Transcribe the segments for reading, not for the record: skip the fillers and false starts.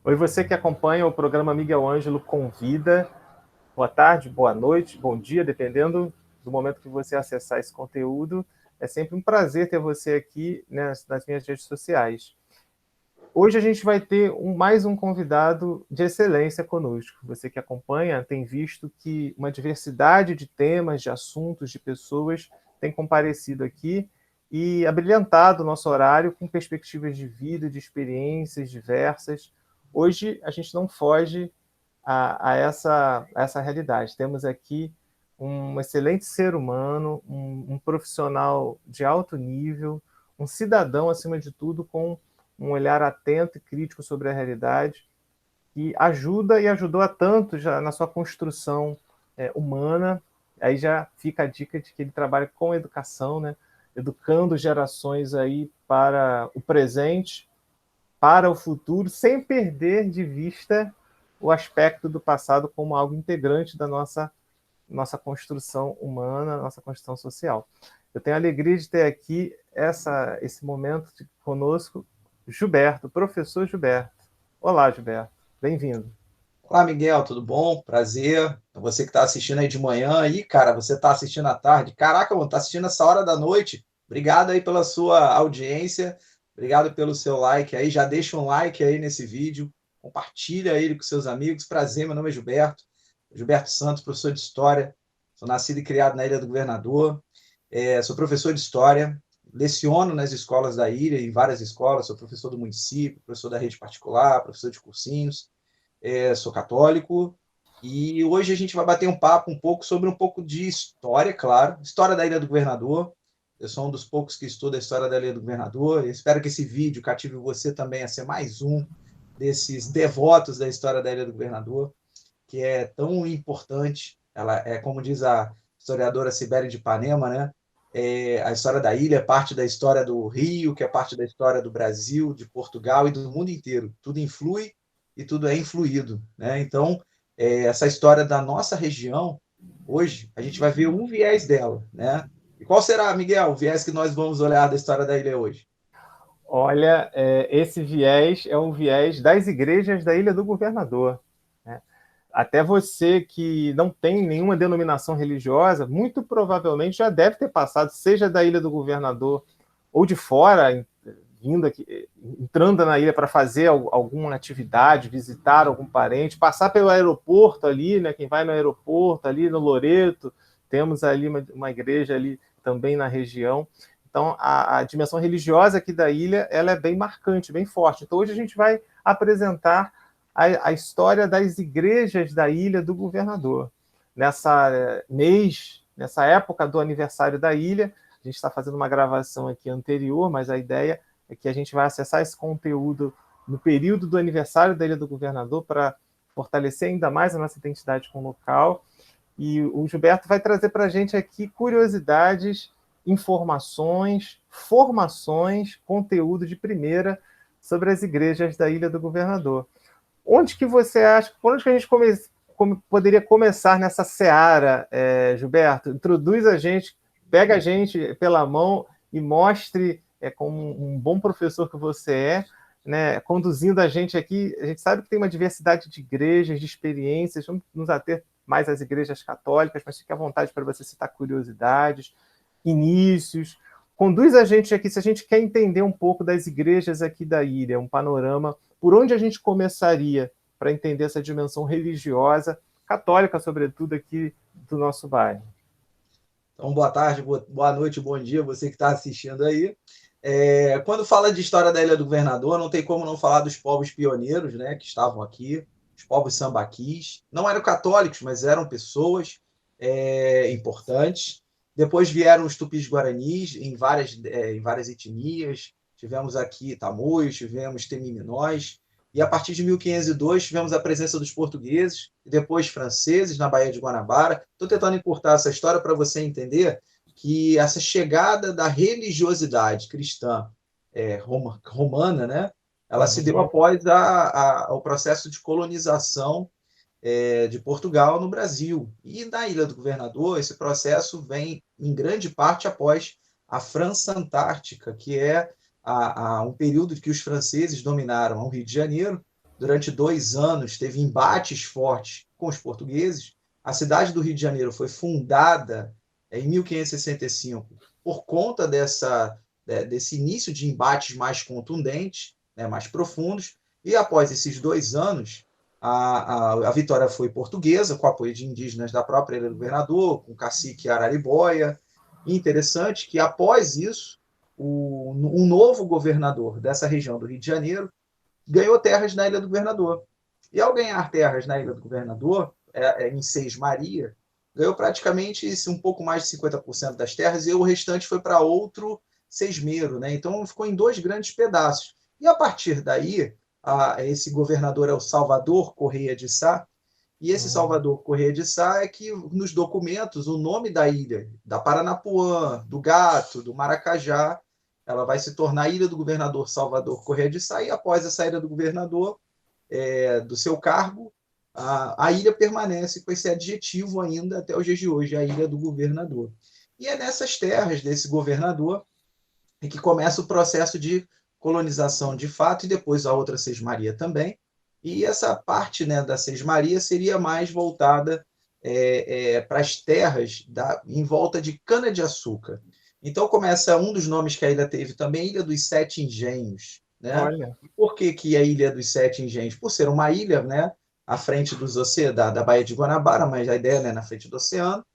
Oi, você que acompanha o programa Miguel Ângelo Convida. Boa tarde, boa noite, bom dia, dependendo do momento que você acessar esse conteúdo. É sempre um prazer ter você aqui nas minhas redes sociais. Hoje a gente vai ter mais um convidado de excelência conosco. Você que acompanha tem visto que uma diversidade de temas, de assuntos, de pessoas tem comparecido aqui e abrilhantado o nosso horário com perspectivas de vida, de experiências diversas. Hoje a gente não foge a essa realidade. Temos aqui um excelente ser humano, um profissional de alto nível, um cidadão, acima de tudo, com um olhar atento e crítico sobre a realidade, que ajuda e ajudou a tanto já na sua construção humana. Aí já fica a dica de que ele trabalha com educação, né? Educando gerações aí para o presente, para o futuro, sem perder de vista o aspecto do passado como algo integrante da nossa construção humana, nossa construção social. Eu tenho a alegria de ter aqui esse momento conosco, Gilberto, professor Gilberto. Olá, Gilberto, bem-vindo. Olá, Miguel, tudo bom? Prazer. Você que está assistindo aí de manhã aí, cara, você está assistindo à tarde. Caraca, mano, tá assistindo essa hora da noite. Obrigado aí pela sua audiência. Obrigado pelo seu like aí. Já deixa um like aí nesse vídeo. Compartilha ele com seus amigos. Prazer, meu nome é Gilberto. Gilberto Santos, professor de História. Sou nascido e criado na Ilha do Governador. Sou professor de História. Leciono nas escolas da ilha, em várias escolas. Sou professor do município, professor da rede particular, professor de cursinhos. Sou católico, e hoje a gente vai bater um papo sobre um pouco de história, claro, história da Ilha do Governador. Eu sou um dos poucos que estuda a história da Ilha do Governador, e espero que esse vídeo cative você também a ser mais um desses devotos da história da Ilha do Governador, que é tão importante. Ela é, como diz a historiadora Cibele de Ipanema, né? A história da ilha é parte da história do Rio, que é parte da história do Brasil, de Portugal e do mundo inteiro. Tudo influi e tudo é influído, né? Então, essa história da nossa região, hoje, a gente vai ver um viés dela, né? E qual será, Miguel, o viés que nós vamos olhar da história da ilha hoje? Olha, esse viés é um viés das igrejas da Ilha do Governador, né? Até você que não tem nenhuma denominação religiosa, muito provavelmente já deve ter passado, seja da Ilha do Governador ou de fora, vindo aqui, entrando na ilha para fazer alguma atividade, visitar algum parente, passar pelo aeroporto ali, né? Quem vai no aeroporto ali no Loreto, temos ali uma igreja ali também na região. Então, a dimensão religiosa aqui da ilha, ela é bem marcante, bem forte. Então, hoje a gente vai apresentar a história das igrejas da Ilha do Governador. Nessa época do aniversário da ilha, a gente está fazendo uma gravação aqui anterior, mas a ideia é que a gente vai acessar esse conteúdo no período do aniversário da Ilha do Governador para fortalecer ainda mais a nossa identidade com o local. E o Gilberto vai trazer para a gente aqui curiosidades, informações, formações, conteúdo de primeira sobre as igrejas da Ilha do Governador. Onde que você acha, por onde que a gente poderia começar nessa seara, Gilberto? Introduz a gente, pega a gente pela mão e mostre, como um bom professor que você é, né, conduzindo a gente aqui. A gente sabe que tem uma diversidade de igrejas, de experiências, vamos nos ater mais às igrejas católicas, mas fique à vontade para você citar curiosidades, inícios. Conduz a gente aqui, se a gente quer entender um pouco das igrejas aqui da ilha, um panorama, por onde a gente começaria para entender essa dimensão religiosa, católica, sobretudo, aqui do nosso bairro? Então, boa tarde, boa noite, bom dia, você que está assistindo aí. Quando fala de história da Ilha do Governador, não tem como não falar dos povos pioneiros, né, que estavam aqui, os povos sambaquis. Não eram católicos, mas eram pessoas importantes. Depois vieram os tupis-guaranis em várias etnias. Tivemos aqui tamoios, tivemos temiminóis. E a partir de 1502 tivemos a presença dos portugueses e depois franceses na Baía de Guanabara. Estou tentando encurtar essa história para você entender que essa chegada da religiosidade cristã romana, né, ela se deu Uhum. após o processo de colonização de Portugal no Brasil. E na Ilha do Governador, esse processo vem em grande parte após a França Antártica, que é um período que os franceses dominaram o Rio de Janeiro, durante 2 anos, teve embates fortes com os portugueses. A cidade do Rio de Janeiro foi fundada em 1565 por conta desse início de embates mais contundentes, né, mais profundos, e após esses 2 anos, a vitória foi portuguesa, com apoio de indígenas da própria Ilha do Governador, com o cacique Araribóia. E interessante que, após isso, um novo governador dessa região do Rio de Janeiro ganhou terras na Ilha do Governador. E ao ganhar terras na Ilha do Governador, em Seis Maria, ganhou praticamente um pouco mais de 50% das terras e o restante foi para outro sesmeiro, né? Então ficou em 2 grandes pedaços. E a partir daí, esse governador é o Salvador Correia de Sá, e esse Salvador Correia de Sá é que, nos documentos, o nome da ilha, da Paranapuã, do Gato, do Maracajá, ela vai se tornar a Ilha do Governador Salvador Correia de Sá, e após a saída do governador do seu cargo, a ilha permanece com esse adjetivo ainda até os dias de hoje, a Ilha do Governador. E é nessas terras desse governador que começa o processo de colonização de fato, e depois a outra Sesmaria também. E essa parte, né, da Sesmaria seria mais voltada para as terras em volta de cana-de-açúcar. Então começa um dos nomes que a ilha teve também, Ilha dos Sete Engenhos. Né? Olha. Por que a Ilha dos Sete Engenhos? Por ser uma ilha, né, à frente dos oceanos, da Baía de Guanabara, mas a ideia, né, na frente do oceano,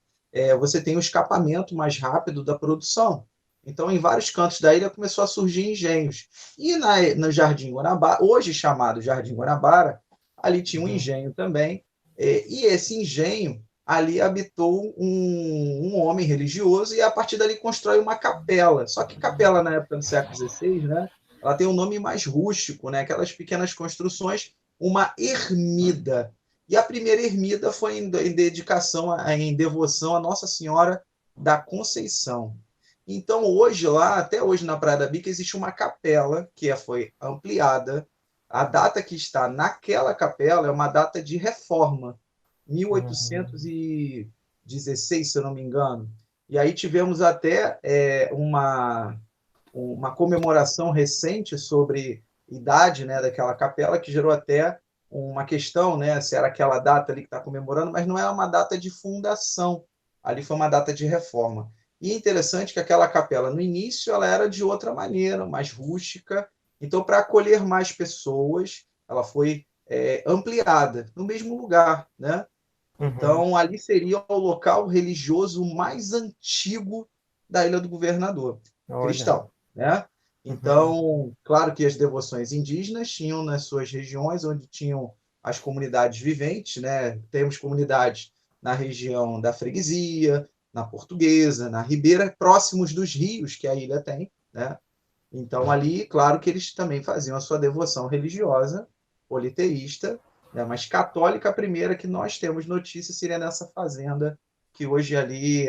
você tem o escapamento mais rápido da produção. Então, em vários cantos da ilha começou a surgir engenhos. E no Jardim Guanabara, hoje chamado Jardim Guanabara, ali tinha um engenho também, e esse engenho ali habitou um homem religioso, e a partir dali constrói uma capela. Só que capela, na época do século XVI, né, ela tem um nome mais rústico, né, aquelas pequenas construções, uma ermida. E a primeira ermida foi em dedicação, em devoção a Nossa Senhora da Conceição. Então, hoje lá, até hoje na Praia da Bica, existe uma capela que foi ampliada. A data que está naquela capela é uma data de reforma, 1816, se eu não me engano. E aí tivemos até uma comemoração recente sobre idade, né, daquela capela, que gerou até uma questão, né, se era aquela data ali que está comemorando, mas não era uma data de fundação, ali foi uma data de reforma. E é interessante que aquela capela, no início, ela era de outra maneira, mais rústica, então, para acolher mais pessoas, ela foi ampliada no mesmo lugar, né? Então, ali seria o local religioso mais antigo da Ilha do Governador, cristão, né? Então, claro que as devoções indígenas tinham nas suas regiões, onde tinham as comunidades viventes, né? Temos comunidades na região da Freguesia, na Portuguesa, na Ribeira, próximos dos rios que a ilha tem, né? Então, ali, claro que eles também faziam a sua devoção religiosa, politeísta, né? Mas católica, a primeira que nós temos notícia seria nessa fazenda, que hoje ali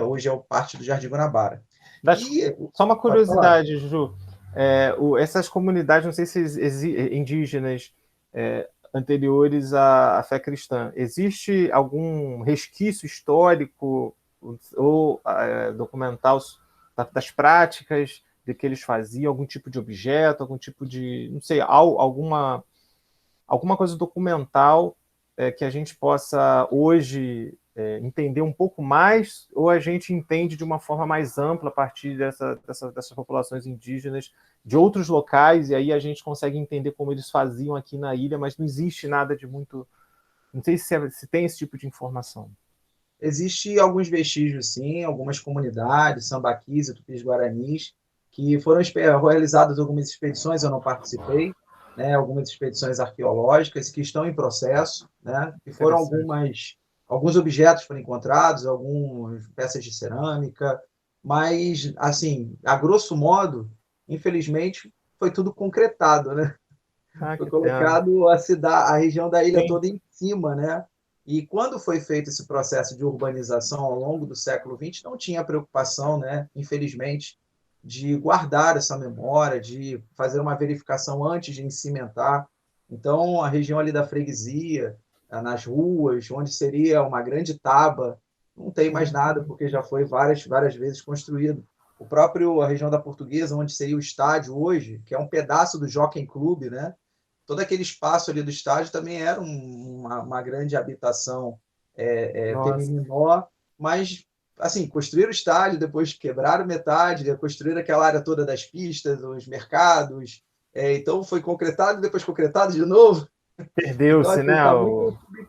hoje é parte do Jardim Guanabara. Só uma curiosidade, Ju. Essas comunidades, não sei se indígenas anteriores à fé cristã, existe algum resquício histórico ou documental das práticas de que eles faziam, algum tipo de objeto, algum tipo de, não sei, alguma coisa documental que a gente possa hoje entender um pouco mais, ou a gente entende de uma forma mais ampla a partir dessas populações indígenas de outros locais, e aí a gente consegue entender como eles faziam aqui na ilha, mas não existe nada de muito... Não sei se tem esse tipo de informação. Existem alguns vestígios, sim, algumas comunidades, sambaquis e tupis-guaranis, que foram realizadas algumas expedições, eu não participei, né, algumas expedições arqueológicas que estão em processo, né, e foram alguns objetos foram encontrados, algumas peças de cerâmica, mas, assim, a grosso modo, infelizmente, foi tudo concretado, né? Foi colocado a região da ilha toda em cima, né? E quando foi feito esse processo de urbanização ao longo do século XX, não tinha preocupação, né, infelizmente, de guardar essa memória, de fazer uma verificação antes de cimentar. Então, a região ali da freguesia, nas ruas, onde seria uma grande taba, não tem mais nada, porque já foi várias vezes construído. A região da Portuguesa, onde seria o estádio hoje, que é um pedaço do Jockey Club, né? todo aquele espaço ali do estádio também era uma grande habitação Nossa, Temiminó, mas assim, construíram o estádio, depois quebraram metade, construíram aquela área toda das pistas, os mercados, então foi concretado, depois concretado de novo. Então, perdeu-se, assim, né?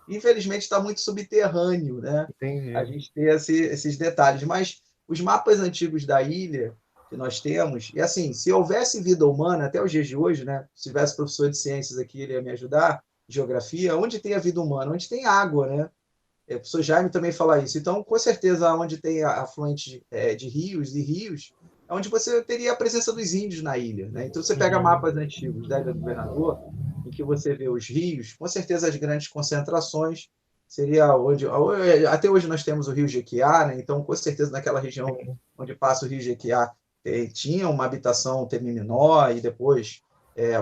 infelizmente está muito subterrâneo, né? A Entendi. gente ter esses detalhes. Mas os mapas antigos da ilha que nós temos, e assim, se houvesse vida humana até os dias de hoje, né? Se tivesse professor de ciências aqui, ele ia me ajudar, geografia, onde tem a vida humana? Onde tem água, né? O professor Jaime também fala isso. Então, com certeza, onde tem afluente de rios e rios, é onde você teria a presença dos índios na ilha. Né? Então, você pega Uhum. mapas antigos da Ilha do Governador, em que você vê os rios, com certeza as grandes concentrações seria onde. Até hoje nós temos o Rio Jequiá, né? Então, com certeza, naquela região onde passa o Rio Jequiá, tinha uma habitação temiminó e depois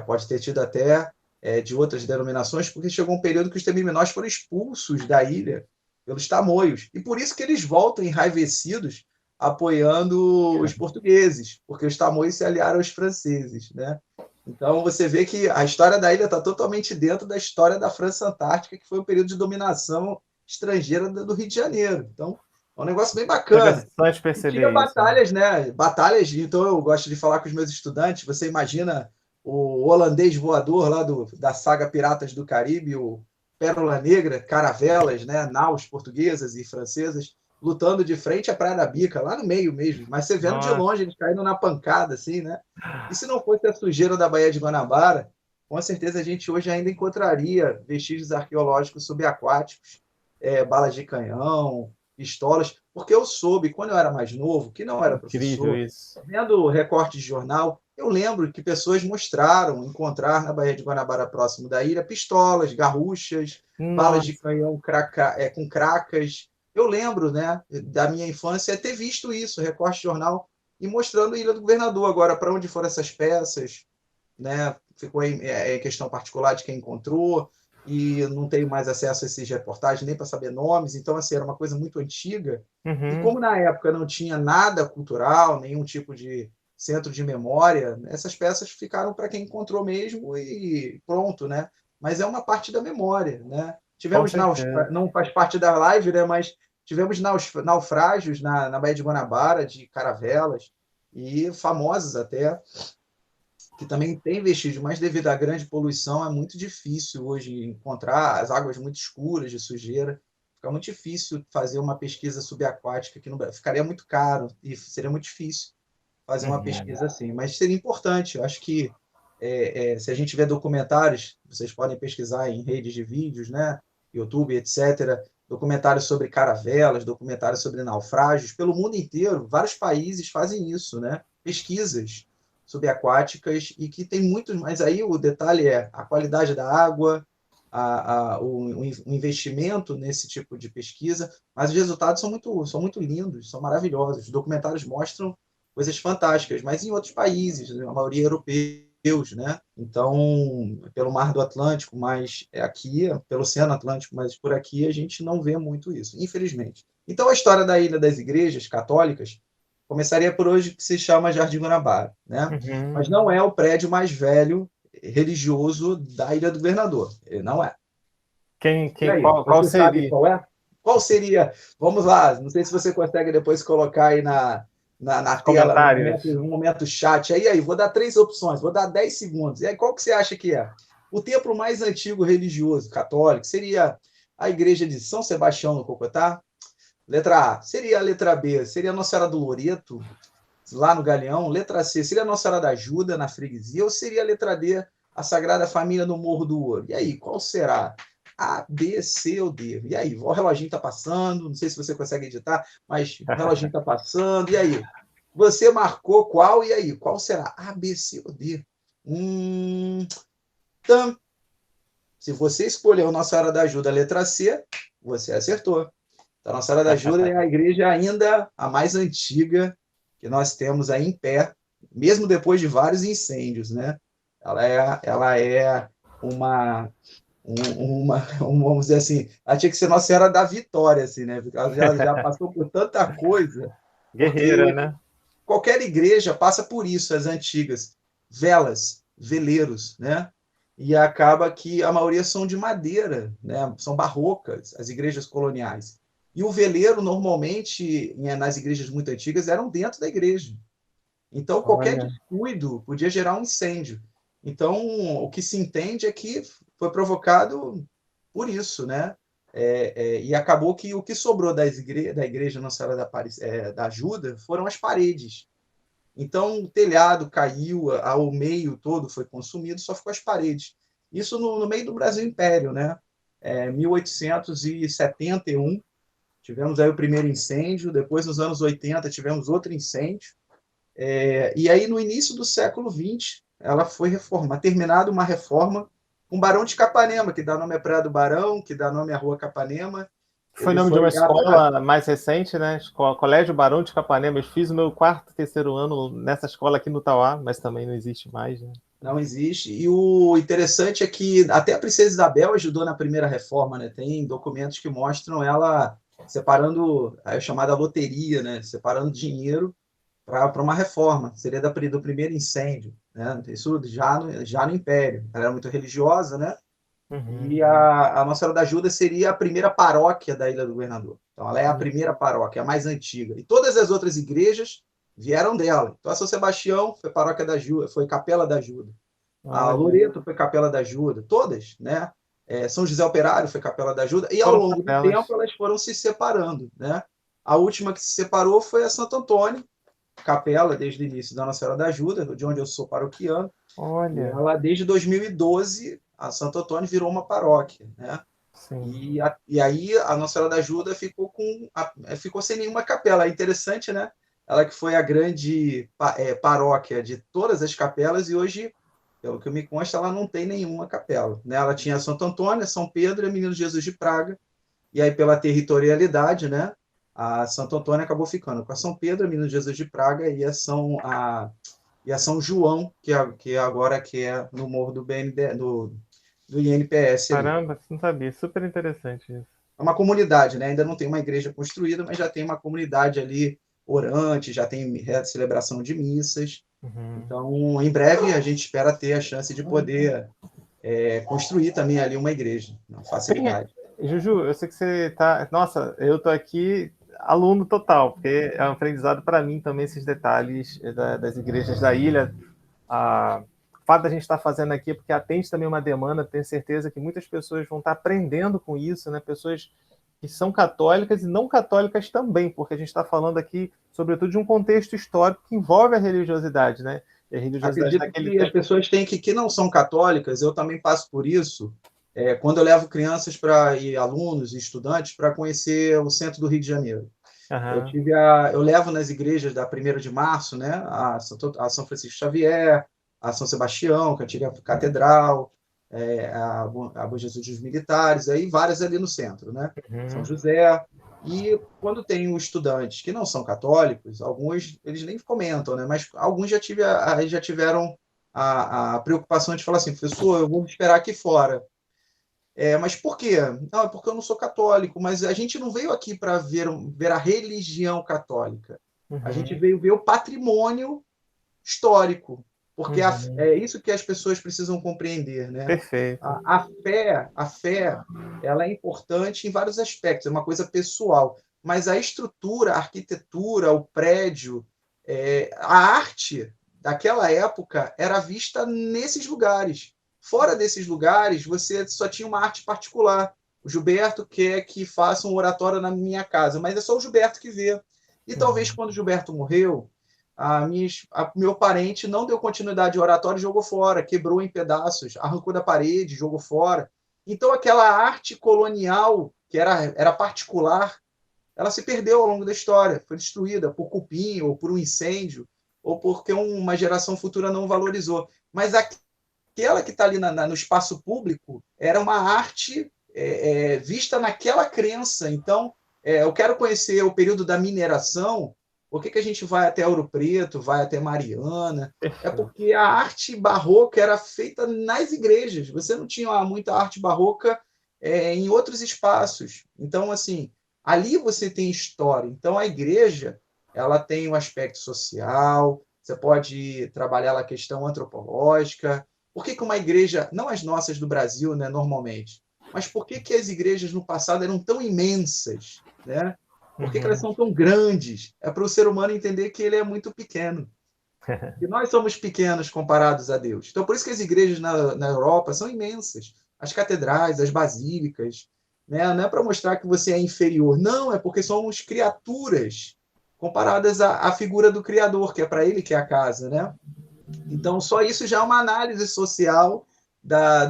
pode ter tido até de outras denominações, porque chegou um período que os temiminós foram expulsos da ilha pelos tamoios. E por isso que eles voltam enraivecidos apoiando os portugueses, porque os tamoios se aliaram aos franceses, né? Então você vê que a história da ilha está totalmente dentro da história da França Antártica, que foi o período de dominação estrangeira do Rio de Janeiro. Então é um negócio bem bacana. Interessante E tinha perceber isso, né? batalhas, né? Batalhas, então eu gosto de falar com os meus estudantes. Você imagina o holandês voador lá da saga Piratas do Caribe, o Pérola Negra, caravelas, né? Naus portuguesas e francesas, lutando de frente à Praia da Bica, lá no meio mesmo. Mas você vendo de Nossa, longe, eles caindo na pancada, assim, né? E se não fosse a sujeira da Baía de Guanabara, com certeza a gente hoje ainda encontraria vestígios arqueológicos subaquáticos, balas de canhão, pistolas, porque eu soube, quando eu era mais novo, que não era incrível professor, isso. vendo recortes de jornal, eu lembro que pessoas mostraram encontrar na Baía de Guanabara, próximo da ilha, pistolas, garruchas, balas de Nossa, canhão com cracas. Eu lembro, né, da minha infância ter visto isso, recorte de jornal, e mostrando a Ilha do Governador. Agora, para onde foram essas peças, né? Ficou em questão particular de quem encontrou, e não tenho mais acesso a esses reportagens nem para saber nomes, então assim, era uma coisa muito antiga, e uhum. como na época não tinha nada cultural, nenhum tipo de centro de memória, essas peças ficaram para quem encontrou mesmo e pronto, né? Mas é uma parte da memória, né? Com Tivemos, certeza. não faz parte da live, né? Mas tivemos naufrágios na Baía de Guanabara, de caravelas, e famosos até, que também tem vestígio, mas devido à grande poluição é muito difícil hoje encontrar as águas muito escuras de sujeira. Fica muito difícil fazer uma pesquisa subaquática aqui no Brasil. Ficaria muito caro e seria muito difícil fazer uma Uhum. pesquisa assim. Mas seria importante. Eu acho que se a gente vê documentários, vocês podem pesquisar em redes de vídeos, né? YouTube, etc. Documentários sobre caravelas, documentários sobre naufrágios. Pelo mundo inteiro, vários países fazem isso, né? Pesquisas subaquáticas e que tem muitos, mas aí o detalhe é a qualidade da água, o investimento nesse tipo de pesquisa, mas os resultados são muito lindos, são maravilhosos. Os documentários mostram coisas fantásticas, mas em outros países, a maioria europeus, né? Então, pelo Mar do Atlântico, mas aqui, pelo Oceano Atlântico, mas por aqui a gente não vê muito isso, infelizmente. Então, a história da Ilha das Igrejas Católicas começaria por hoje, que se chama Jardim Guanabara, né? Mas Uhum. não é o prédio mais velho religioso da Ilha do Governador. Ele não é. E aí, Qual você sabe seria? qual é? Qual seria? Vamos lá, não sei se você consegue depois colocar aí na Os tela, comentários? no momento chat. Aí, vou dar 3 opções, vou dar 10 segundos. E aí, qual que você acha que é? O templo mais antigo religioso católico seria a igreja de São Sebastião no Cocotá? Letra A. Seria a letra B? Seria Nossa Senhora do Loreto, lá no Galeão. Letra C, seria a Nossa Senhora da Ajuda, na freguesia? Ou seria a letra D, a Sagrada Família no Morro do Ouro? E aí, qual será? A, B, C ou D? E aí, o reloginho está passando, não sei se você consegue editar, mas o reloginho está passando. E aí? Você marcou qual? E aí, qual será? A, B, C ou D? Tam. Se você escolheu Nossa Senhora da Ajuda, letra C, você acertou. Então, a Nossa Senhora da Ajuda é a igreja ainda a mais antiga que nós temos aí em pé, mesmo depois de vários incêndios, né? Ela é vamos dizer assim, ela tinha que ser Nossa Senhora da Vitória, assim, né? Porque ela já passou por tanta coisa, Guerreira, porque né? qualquer igreja passa por isso, as antigas, velas, veleiros, né? e acaba que a maioria são de madeira, né? São barrocas, as igrejas coloniais. E o veleiro, normalmente, nas igrejas muito antigas, eram dentro da igreja. Então, qualquer Olha, descuido podia gerar um incêndio. Então, o que se entende é que foi provocado por isso, né? E acabou que o que sobrou da igreja Nossa Senhora da Ajuda foram as paredes. Então, o telhado caiu, ao meio todo foi consumido, só ficou as paredes. Isso no meio do Brasil Império, né? 1871, tivemos aí o primeiro incêndio, depois, nos anos 80, tivemos outro incêndio. E aí, no início do século XX, ela foi reformada, terminada uma reforma com Barão de Capanema, que dá nome à Praia do Barão, que dá nome à Rua Capanema. foi Ele nome de uma foi escola mais recente, né? Colégio Barão de Capanema. Eu fiz o meu quarto, terceiro ano nessa escola aqui no Tauá, mas também não existe mais, né? Não existe. E o interessante é que até a Princesa Isabel ajudou na primeira reforma, né? Tem documentos que mostram ela separando a chamada loteria, né? Separando dinheiro para uma reforma. Seria do primeiro incêndio, né? Isso já no Império. Ela era muito religiosa, né? Uhum. E a Nossa Senhora da Ajuda seria a primeira paróquia da Ilha do Governador. Então, ela é a primeira paróquia, a mais antiga. E todas as outras igrejas vieram dela. Então, a São Sebastião foi paróquia da Ajuda, foi Capela da Ajuda. A Olha, Loreto foi Capela da Ajuda, todas, né? São José Operário foi Capela da Ajuda, e ao foram longo do tempo capelas. elas foram se separando, né? A última que se separou foi a Santo Antônio, capela desde o início da Nossa Senhora da Ajuda, de onde eu sou paroquiano, e Olha, ela desde 2012, a Santo Antônio virou uma paróquia, né? sim. E aí a Nossa Senhora da Ajuda ficou sem nenhuma capela. É interessante, né? Ela que foi a grande paróquia de todas as capelas e hoje, pelo que me consta, ela não tem nenhuma capela. Né? Ela tinha Santo Antônio, São Pedro e o Menino Jesus de Praga. E aí, pela territorialidade, né? A Santo Antônio acabou ficando com a São Pedro, o Menino Jesus de Praga e a São João, que agora que é no Morro do BND, do INPS ali. Caramba, não sabia. Super interessante isso. É uma comunidade, né? Ainda não tem uma igreja construída, mas já tem uma comunidade ali orante, já tem celebração de missas. Uhum. Então, em breve, a gente espera ter a chance de poder construir também ali uma igreja, uma Tem, facilidade. Juju, eu sei que você tá. Nossa, eu tô aqui aluno total, porque é um aprendizado para mim também esses detalhes das igrejas da ilha. O fato da gente estar fazendo aqui é porque atende também uma demanda, tenho certeza que muitas pessoas vão estar aprendendo com isso, né? Pessoas que são católicas e não católicas também, porque a gente está falando aqui, sobretudo, de um contexto histórico que envolve a religiosidade, né? E a religiosidade Acredito daquele que as tempo. pessoas têm que não são católicas, eu também passo por isso, quando eu levo crianças e alunos e estudantes para conhecer o centro do Rio de Janeiro. Aham. Eu levo nas igrejas da 1º de Março, né? A São Francisco Xavier, a São Sebastião, que é a antiga catedral, a Bom Jesus dos Militares, aí várias ali no centro, né? São Uhum. José. E quando tem os estudantes que não são católicos, alguns eles nem comentam, né? Mas alguns já tiveram a preocupação de falar assim, professor, eu vou esperar aqui fora. Mas por quê? Não, é porque eu não sou católico, mas a gente não veio aqui para ver a religião católica. A gente Uhum. veio ver o patrimônio histórico, porque Uhum. é isso que as pessoas precisam compreender, né? Perfeito. A fé, ela é importante em vários aspectos, é uma coisa pessoal, mas a estrutura, a arquitetura, o prédio, a arte daquela época era vista nesses lugares. Fora desses lugares, você só tinha uma arte particular. O Gilberto quer que faça um oratório na minha casa, mas é só o Gilberto que vê. E talvez Uhum. quando o Gilberto morreu, meu parente não deu continuidade ao oratório e jogou fora, quebrou em pedaços, arrancou da parede, jogou fora. Então, aquela arte colonial, que era particular, ela se perdeu ao longo da história, foi destruída por cupim, ou por um incêndio, ou porque uma geração futura não valorizou. Mas aquela que está ali no espaço público era uma arte vista naquela crença. Então, eu quero conhecer o período da mineração. Por que a gente vai até Ouro Preto, vai até Mariana? É Perfeito. porque a arte barroca era feita nas igrejas. Você não tinha muita arte barroca em outros espaços. Então, assim, ali você tem história. Então, a igreja ela tem um aspecto social. Você pode trabalhar a questão antropológica, Por que uma igreja, não as nossas do Brasil, né, normalmente, mas por que as igrejas no passado eram tão imensas, né? Por que elas são tão grandes? É para o ser humano entender que ele é muito pequeno. E nós somos pequenos comparados a Deus. Então, por isso que as igrejas na Europa são imensas. As catedrais, as basílicas, né? Não é para mostrar que você é inferior. Não, é porque somos criaturas comparadas à figura do Criador, que é para ele que é a casa, né? Então, só isso já é uma análise social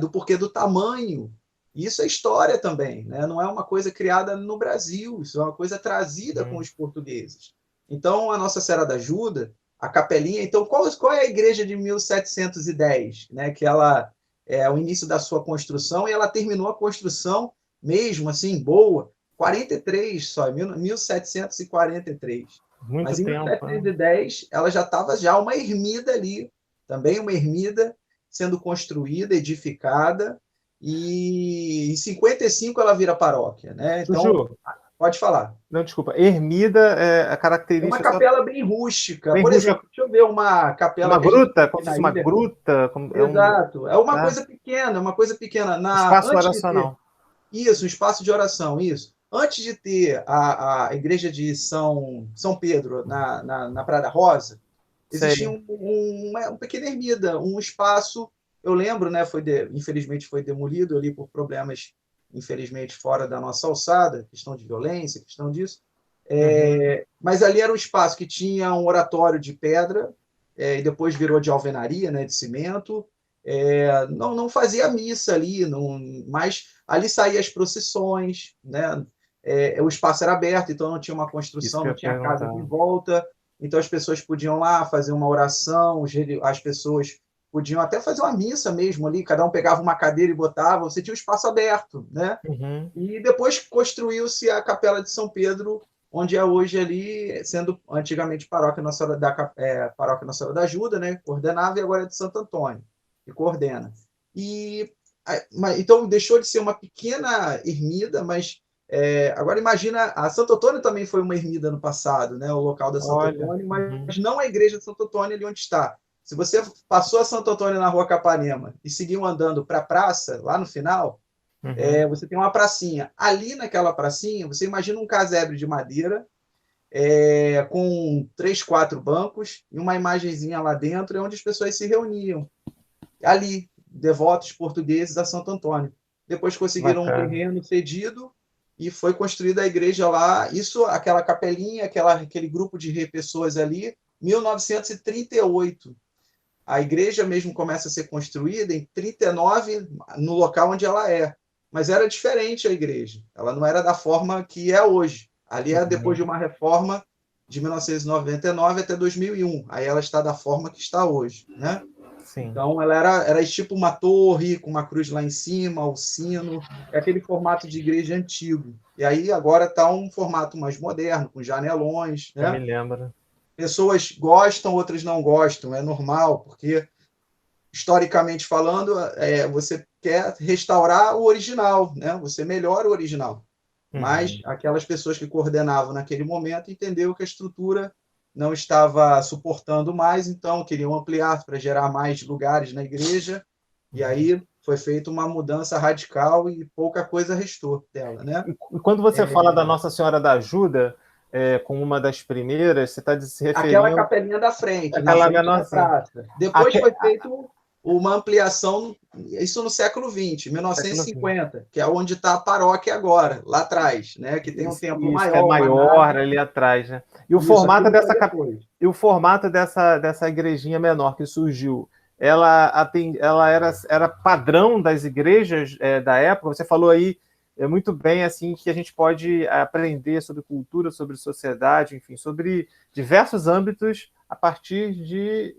do porquê do tamanho. Isso é história também, né? Não é uma coisa criada no Brasil, isso é uma coisa trazida com os portugueses. Então, a Nossa Senhora da Ajuda, a capelinha. Então, qual é a igreja de 1710? Né? Que ela é o início da sua construção e ela terminou a construção, mesmo assim, boa, 43 só, 1743. Muito Mas em tempo, né? 1710 ela já estava já uma ermida ali, também uma ermida sendo construída, edificada, e em 55 ela vira paróquia, né? Então, Juju, pode falar. não, desculpa. Ermida é a É uma característica só capela bem rústica. bem Por rústica, exemplo, deixa eu ver uma capela uma que a gente tem gruta, como aqui se fosse na uma ilha. gruta, Exato. É uma né? coisa pequena, uma coisa pequena. Espaço Antes de ter oracional. isso, um espaço de oração, isso. Antes de ter a igreja de São Pedro na Praia da Rosa, existia Sei. uma pequena ermida, um espaço. Eu lembro, né? Infelizmente foi demolido ali por problemas, infelizmente, fora da nossa alçada, questão de violência, questão disso. Uhum. Mas ali era um espaço que tinha um oratório de pedra, e depois virou de alvenaria, né, de cimento. Não fazia missa ali, não, mas ali saíam as procissões, né? O espaço era aberto, então não tinha uma Isso construção, que eu não ia tinha casa perguntar. em volta, então as pessoas podiam lá fazer uma oração, as pessoas podiam até fazer uma missa mesmo ali, cada um pegava uma cadeira e botava, você tinha um espaço aberto, né? Uhum. E depois construiu-se a Capela de São Pedro, onde é hoje ali, sendo antigamente Paróquia Nossa Senhora Paróquia Nossa Senhora da Ajuda, né? Coordenava, e agora é de Santo Antônio, que coordena. E, então deixou de ser uma pequena ermida, mas agora imagina, a Santo Antônio também foi uma ermida no passado, né? O local da Santo Olha. Antônio, Uhum. mas não a igreja de Santo Antônio ali onde está. Se você passou a Santo Antônio na Rua Capanema e seguiu andando para a praça, lá no final, Uhum. você tem uma pracinha. Ali naquela pracinha, você imagina um casebre de madeira, com 3, 4 bancos e uma imagenzinha lá dentro, onde as pessoas se reuniam. Ali, devotos portugueses a Santo Antônio. Depois conseguiram um Bacana. terreno cedido e foi construída a igreja lá. Isso, aquela capelinha, aquele grupo de pessoas ali, 1938. A igreja mesmo começa a ser construída em 39, no local onde ela é. Mas era diferente a igreja. Ela não era da forma que é hoje. Ali é depois de Uhum. uma reforma de 1999 até 2001. Aí ela está da forma que está hoje, né? Sim. Então, ela era tipo uma torre com uma cruz lá em cima, o sino, é aquele formato de igreja antigo. E aí agora está um formato mais moderno, com janelões, Eu me né? lembro. Pessoas gostam, outras não gostam, é normal, porque historicamente falando, você quer restaurar o original, né? Você melhora o original. Mas Uhum. aquelas pessoas que coordenavam naquele momento entenderam que a estrutura não estava suportando mais, então queriam ampliar para gerar mais lugares na igreja, e Uhum. aí foi feita uma mudança radical e pouca coisa restou dela, né? E quando você fala da Nossa Senhora da Ajuda, como uma das primeiras, você está se Aquela referindo capelinha da frente, na àquela frente da menorzinha. praça. Depois Aque... foi feito uma ampliação, isso no século XX, Século XX. 1950, que é onde está a paróquia agora, lá atrás, né? Que tem um templo Isso, que é maior, uma maior nave. ali atrás, né? Isso, aquilo foi depois. E o formato dessa igrejinha menor que surgiu, ela era padrão das igrejas da época. Você falou aí muito bem assim que a gente pode aprender sobre cultura, sobre sociedade, enfim, sobre diversos âmbitos a partir de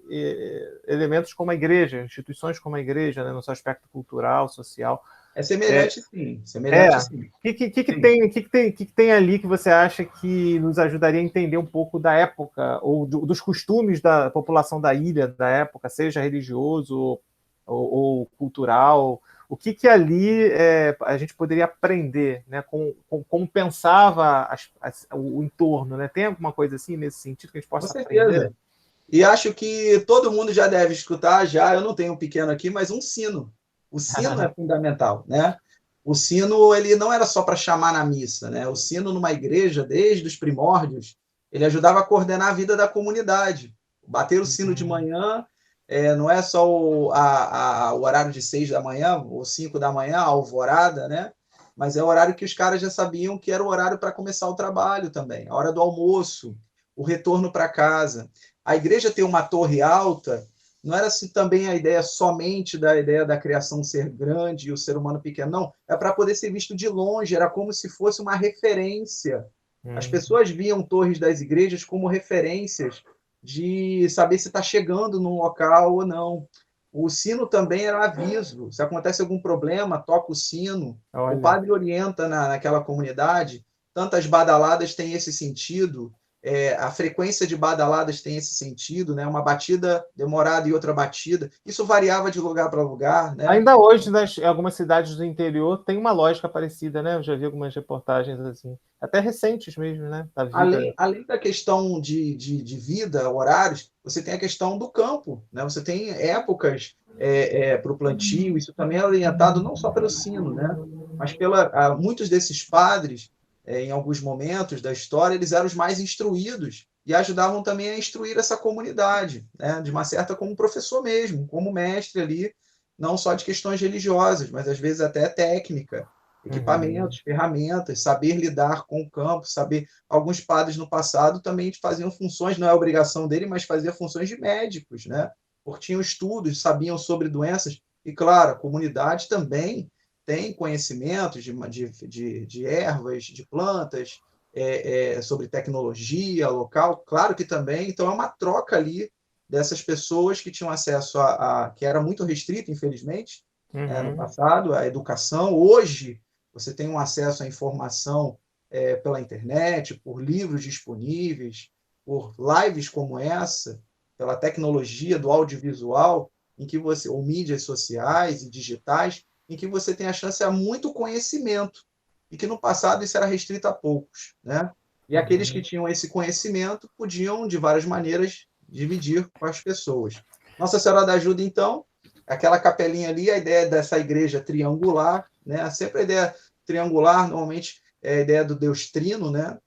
elementos como a igreja, instituições como a igreja, né, no seu aspecto cultural, social. É É, semelhante, sim. Semelhante, é. sim. Sim. Que tem ali que você acha que nos ajudaria a entender um pouco da época ou dos costumes da população da ilha da época, seja religioso ou cultural? O que ali a gente poderia aprender, né, com como pensava o entorno? Né? Tem alguma coisa assim nesse sentido que a gente Com possa aprender? certeza. E acho que todo mundo já deve escutar, já, eu não tenho um pequeno aqui, mas um sino. O sino é fundamental, né? O sino, ele não era só para chamar na missa, né? O sino numa igreja, desde os primórdios, ele ajudava a coordenar a vida da comunidade. Bater o sino de manhã não é só o horário de 6 da manhã ou 5 da manhã, a alvorada, né? Mas é o horário que os caras já sabiam que era o horário para começar o trabalho também, a hora do almoço, o retorno para casa. A igreja ter uma torre alta não era assim também a ideia somente da ideia da criação ser grande e o ser humano pequeno, não. É para poder ser visto de longe, era como se fosse uma referência. As pessoas viam torres das igrejas como referências de saber se está chegando num local ou não. O sino também era aviso. Se acontece algum problema, toca o sino. O Olha. padre orienta naquela comunidade. Tantas badaladas têm esse sentido. A frequência de badaladas tem esse sentido, né? Uma batida demorada e outra batida. Isso variava de lugar para lugar, né? Ainda hoje, em algumas cidades do interior, tem uma lógica parecida, né? Eu já vi algumas reportagens assim, até recentes mesmo, né? Da vida. Além da questão de vida, horários, você tem a questão do campo, né? Você tem épocas para o plantio, isso também é orientado não só pelo sino, né? Mas muitos desses padres, em alguns momentos da história, eles eram os mais instruídos e ajudavam também a instruir essa comunidade, né? De uma certa, como professor mesmo, como mestre ali, não só de questões religiosas, mas às vezes até técnica, equipamentos, ferramentas, saber lidar com o campo, saber. Alguns padres no passado também faziam funções, não é obrigação dele, mas faziam funções de médicos, né? Porque tinham estudos, sabiam sobre doenças, e claro, a comunidade também tem conhecimentos de ervas, de plantas, sobre tecnologia local, claro que também, então é uma troca ali dessas pessoas que tinham acesso que era muito restrito, infelizmente, no passado, a educação. Hoje, você tem um acesso à informação pela internet, por livros disponíveis, por lives como essa, pela tecnologia do audiovisual, em que você, ou mídias sociais e digitais, em que você tem a chance a muito conhecimento, e que no passado isso era restrito a poucos, né? E aqueles que tinham esse conhecimento podiam, de várias maneiras, dividir com as pessoas. Nossa Senhora da Ajuda, então, aquela capelinha ali, a ideia dessa igreja triangular, né? Sempre a ideia triangular, normalmente é a ideia do Deus Trino, né?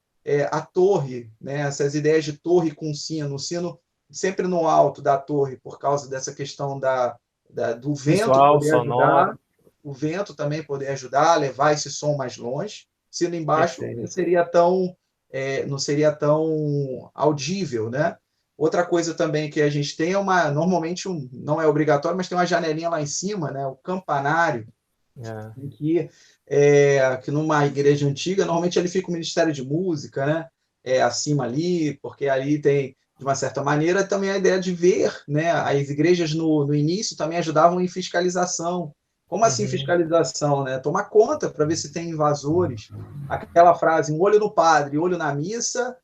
A torre, né? Essas ideias de torre com sino, o sino sempre no alto da torre, por causa dessa questão do vento Visual, poder sonoro. ajudar, o vento também poder ajudar a levar esse som mais longe. Sino embaixo Perfeito. não seria tão audível, né? Outra coisa também que a gente tem normalmente não é obrigatório, mas tem uma janelinha lá em cima, né? O campanário, em que numa igreja antiga, normalmente ali fica o Ministério de Música, né? Acima ali, porque ali tem, de uma certa maneira, também a ideia de ver, né? As igrejas no início também ajudavam em fiscalização. Como assim fiscalização, né? Tomar conta para ver se tem invasores. Aquela frase, um olho no padre, olho na missa,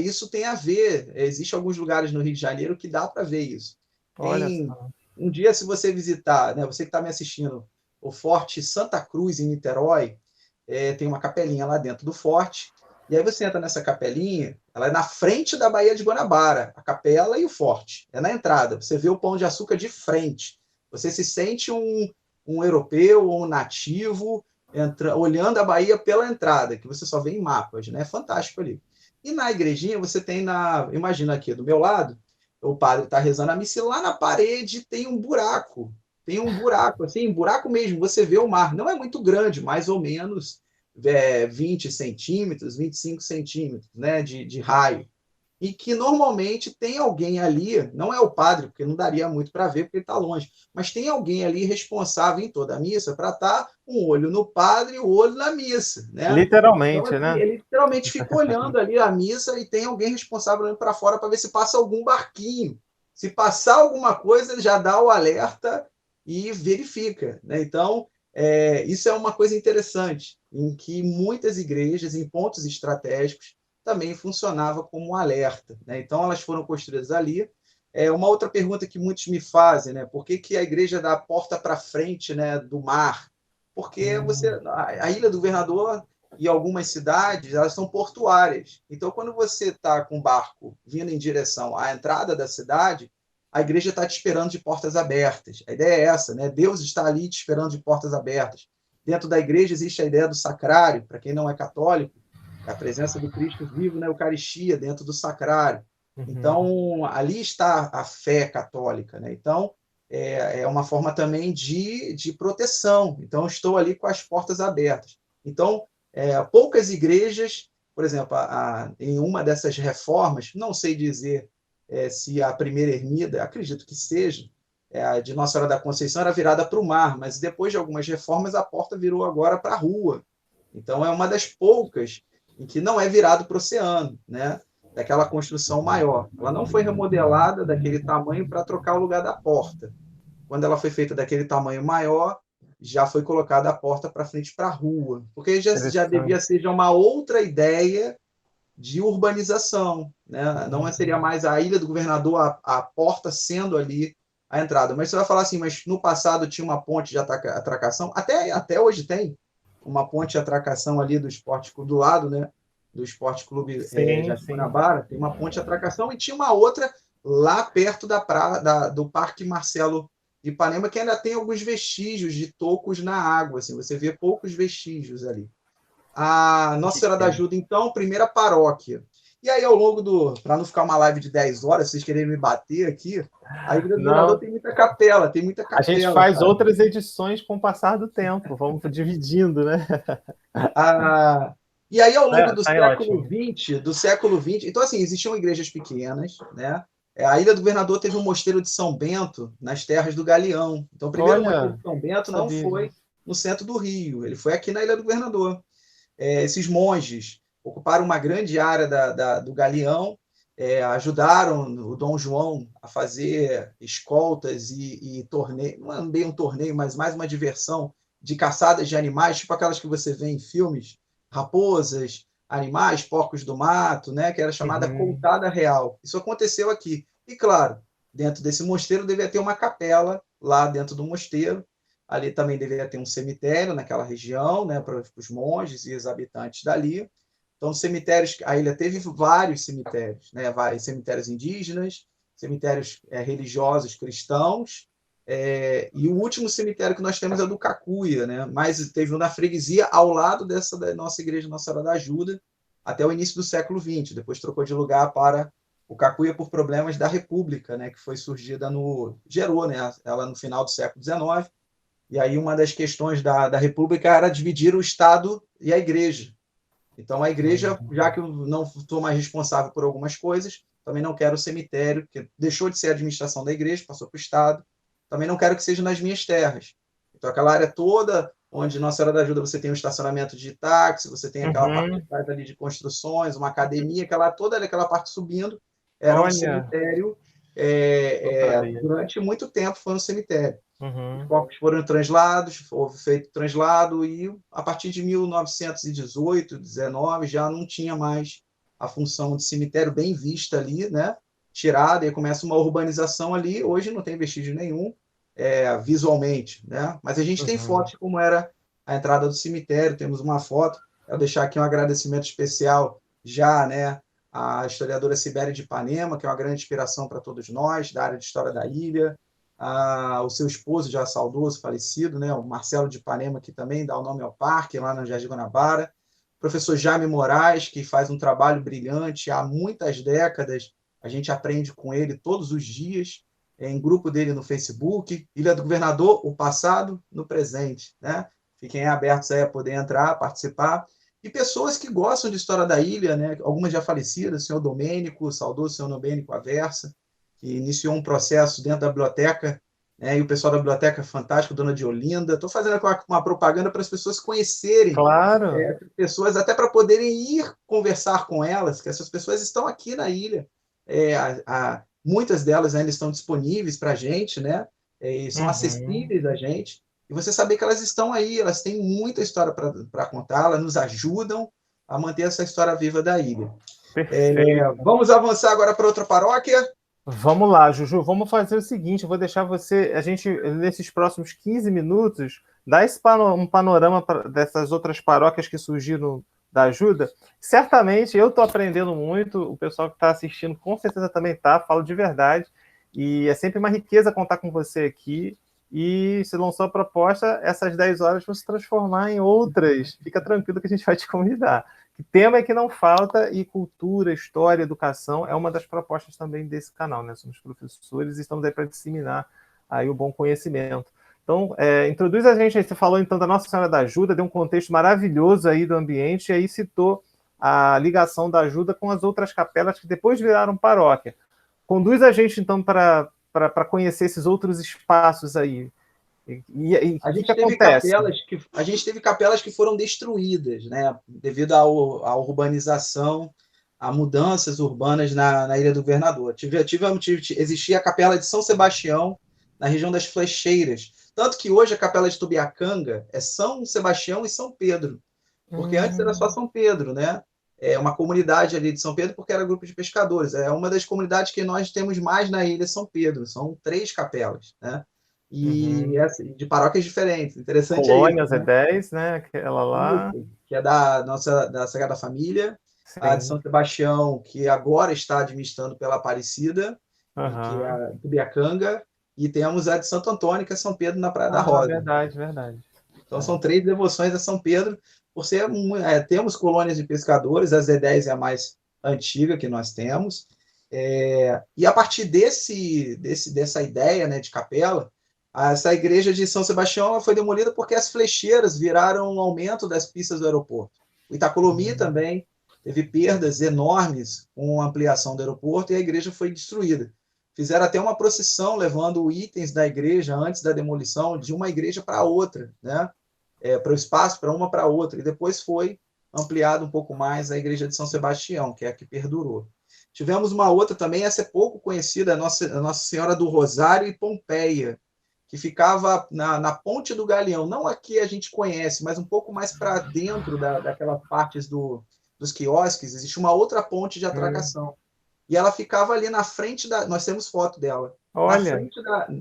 isso tem a ver. Existem alguns lugares no Rio de Janeiro que dá para ver isso. Olha Tem só. um dia, se você visitar, né, você que está me assistindo, o Forte Santa Cruz, em Niterói, tem uma capelinha lá dentro do forte, e aí você entra nessa capelinha, ela é na frente da Baía de Guanabara, a capela e o forte, é na entrada, você vê o Pão de Açúcar de frente, você se sente um europeu ou um nativo olhando a Bahia pela entrada, que você só vê em mapas, né? É fantástico ali. E na igrejinha você tem imagina aqui do meu lado, o padre está rezando a missa e lá na parede tem um buraco. Tem um buraco, assim, um buraco mesmo. Você vê o mar. Não é muito grande, mais ou menos 20 centímetros, 25 centímetros, né, de raio. E que normalmente tem alguém ali, não é o padre, porque não daria muito para ver, porque ele está longe, mas tem alguém ali responsável em toda a missa para estar um olho no padre e o olho na missa, né? Então, Literalmente, assim, né? ele literalmente fica olhando ali a missa e tem alguém responsável olhando para fora para ver se passa algum barquinho. Se passar alguma coisa, ele já dá o alerta e verifica, né? Então, isso é uma coisa interessante, em que muitas igrejas, em pontos estratégicos, também funcionava como um alerta, né? Então, elas foram construídas ali. Uma outra pergunta que muitos me fazem, né? Por que a igreja dá a porta para frente, né, do mar? Porque a Ilha do Governador e algumas cidades, elas são portuárias. Então, quando você está com o barco vindo em direção à entrada da cidade, a igreja está te esperando de portas abertas. A ideia é essa, né? Deus está ali te esperando de portas abertas. Dentro da igreja existe a ideia do sacrário, para quem não é católico, é a presença do Cristo vivo na Eucaristia, dentro do sacrário. Então, ali está a fé católica, né? Então, é uma forma também de proteção. Então, eu estou ali com as portas abertas. Então, poucas igrejas, por exemplo, em uma dessas reformas, não sei dizer se a primeira ermida, acredito que seja, a de Nossa Senhora da Conceição era virada para o mar, mas depois de algumas reformas a porta virou agora para a rua. Então é uma das poucas em que não é virado para o oceano, né? Daquela construção maior. Ela não foi remodelada daquele tamanho para trocar o lugar da porta. Quando ela foi feita daquele tamanho maior, já foi colocada a porta para frente para a rua, porque já devia ser já uma outra ideia de urbanização, né? Não seria mais a Ilha do Governador, a porta sendo ali a entrada. Mas você vai falar assim, mas no passado tinha uma ponte de atracação, até hoje tem uma ponte de atracação ali do Esporte Clube, do lado, né? Do Esporte Clube Jardim Guanabara, tem uma ponte de atracação, e tinha uma outra lá perto do Parque Marcelo de Ipanema, que ainda tem alguns vestígios de tocos na água, assim, você vê poucos vestígios ali. A Nossa Senhora da Ajuda, então, primeira paróquia. E aí, ao longo para não ficar uma live de 10 horas, vocês querem me bater aqui, a Igreja do Governador tem muita capela, A gente faz outras edições com o passar do tempo, vamos dividindo, né? E aí, ao longo do século XX, então, assim, existiam igrejas pequenas, né? A Ilha do Governador teve um mosteiro de São Bento nas terras do Galeão. Então, o primeiro mosteiro de São Bento não foi no centro do Rio, ele foi aqui na Ilha do Governador. Esses monges ocuparam uma grande área do Galeão, ajudaram o Dom João a fazer escoltas e torneio, não é bem um torneio, mas mais uma diversão de caçadas de animais, tipo aquelas que você vê em filmes, raposas, animais, porcos do mato, né, que era chamada Coutada Real. Isso aconteceu aqui. E, claro, dentro desse mosteiro devia ter uma capela, lá dentro do mosteiro. Ali também deveria ter um cemitério naquela região, né, para os monges e os habitantes dali. Então, cemitérios, a ilha teve vários cemitérios, né, vários cemitérios indígenas, cemitérios religiosos cristãos, e o último cemitério que nós temos é do Cacuia, né, mas teve um na freguesia ao lado dessa da nossa igreja Nossa Senhora da Ajuda, até o início do século XX. Depois trocou de lugar para o Cacuia por problemas da República, né, que foi surgida gerou, né, ela no final do século XIX. E aí uma das questões da República era dividir o Estado e a Igreja. Então, a Igreja, já que eu não estou mais responsável por algumas coisas, também não quero o cemitério, que deixou de ser a administração da Igreja, passou para o Estado, também não quero que seja nas minhas terras. Então, aquela área toda, onde Nossa Senhora da Ajuda você tem um estacionamento de táxi, você tem aquela parte de trás ali de construções, uma academia, toda aquela parte subindo, era um cemitério, durante muito tempo foi um cemitério. Os corpos foram translados, houve feito translado, e a partir de 1918, 19, já não tinha mais a função de cemitério bem vista ali, né? Tirada, e começa uma urbanização ali. Hoje não tem vestígio nenhum, visualmente, né? Mas a gente tem fotos de como era a entrada do cemitério, temos uma foto. Quero deixar aqui um agradecimento especial já, né, à historiadora Sibéria de Ipanema, que é uma grande inspiração para todos nós, da área de história da ilha. O seu esposo, já saudoso, falecido, né, o Marcelo de Ipanema, que também dá o nome ao parque, lá no Jardim Guanabara. O professor Jaime Moraes, que faz um trabalho brilhante há muitas décadas, a gente aprende com ele todos os dias, em grupo dele no Facebook. Ilha do Governador, o passado no presente, né? Fiquem abertos aí a poder entrar, participar. E pessoas que gostam de história da ilha, né? Algumas já falecidas, o senhor Domênico, o saudoso senhor Domênico Aversa, que iniciou um processo dentro da biblioteca, né, e o pessoal da biblioteca fantástico, dona de Olinda. Estou fazendo uma propaganda para as pessoas conhecerem, pessoas, até para poderem ir conversar com elas, que essas pessoas estão aqui na ilha. Muitas delas ainda estão disponíveis para a gente, né, e são acessíveis a gente. E você saber que elas estão aí, elas têm muita história para contar, elas nos ajudam a manter essa história viva da ilha. Vamos avançar agora para outra paróquia? Vamos lá, Juju, vamos fazer o seguinte, eu vou deixar você, a gente, nesses próximos 15 minutos, dá um panorama dessas outras paróquias que surgiram da ajuda. Certamente eu estou aprendendo muito, o pessoal que está assistindo com certeza também está, falo de verdade, e é sempre uma riqueza contar com você aqui. E se lançou a proposta, essas 10 horas vão se transformar em outras. Fica tranquilo que a gente vai te convidar. O tema é que não falta, e cultura, história, educação é uma das propostas também desse canal, né? Somos professores e estamos aí para disseminar aí o bom conhecimento. Então, introduz a gente aí. Você falou então da Nossa Senhora da Ajuda, deu um contexto maravilhoso aí do ambiente, e aí citou a ligação da ajuda com as outras capelas que depois viraram paróquia. Conduz a gente então para conhecer esses outros espaços aí. E A o gente que teve acontece? capelas que foram destruídas, né? Devido à urbanização, a mudanças urbanas na Ilha do Governador. Existia a capela de São Sebastião, na região das Flecheiras. Tanto que hoje a capela de Tubiacanga é São Sebastião e São Pedro, porque antes era só São Pedro, né? É uma comunidade ali de São Pedro, porque era grupo de pescadores. É uma das comunidades que nós temos mais na ilha São Pedro. São 3 capelas, né? E de paróquias diferentes. Interessante é isso, Colônias é né? 10, né? Aquela lá. Isso, que é da Sagrada Família, a de Sim. São Sebastião, que agora está administrando pela Aparecida, que é Uhum. a Tubiacanga, e temos a de Santo Antônio, que é São Pedro na Praia da Rosa. Verdade, verdade. Então são 3 devoções a São Pedro, por ser temos colônias de pescadores, a Z10 é a mais antiga que nós temos, e a partir dessa ideia, né, de capela, essa igreja de São Sebastião ela foi demolida porque as flecheiras viraram um aumento das pistas do aeroporto. O Itacolomi também teve perdas enormes com a ampliação do aeroporto e a igreja foi destruída. Fizeram até uma procissão levando itens da igreja antes da demolição de uma igreja para outra, né? Para o espaço, para uma para outra. E depois foi ampliado um pouco mais a igreja de São Sebastião, que é a que perdurou. Tivemos uma outra também, essa é pouco conhecida, a Nossa Senhora do Rosário e Pompeia, que ficava na Ponte do Galeão. Não aqui a gente conhece, mas um pouco mais para dentro daquelas partes dos quiosques, existe uma outra ponte de atracação. E ela ficava ali na frente da. Nós temos foto dela. Olha.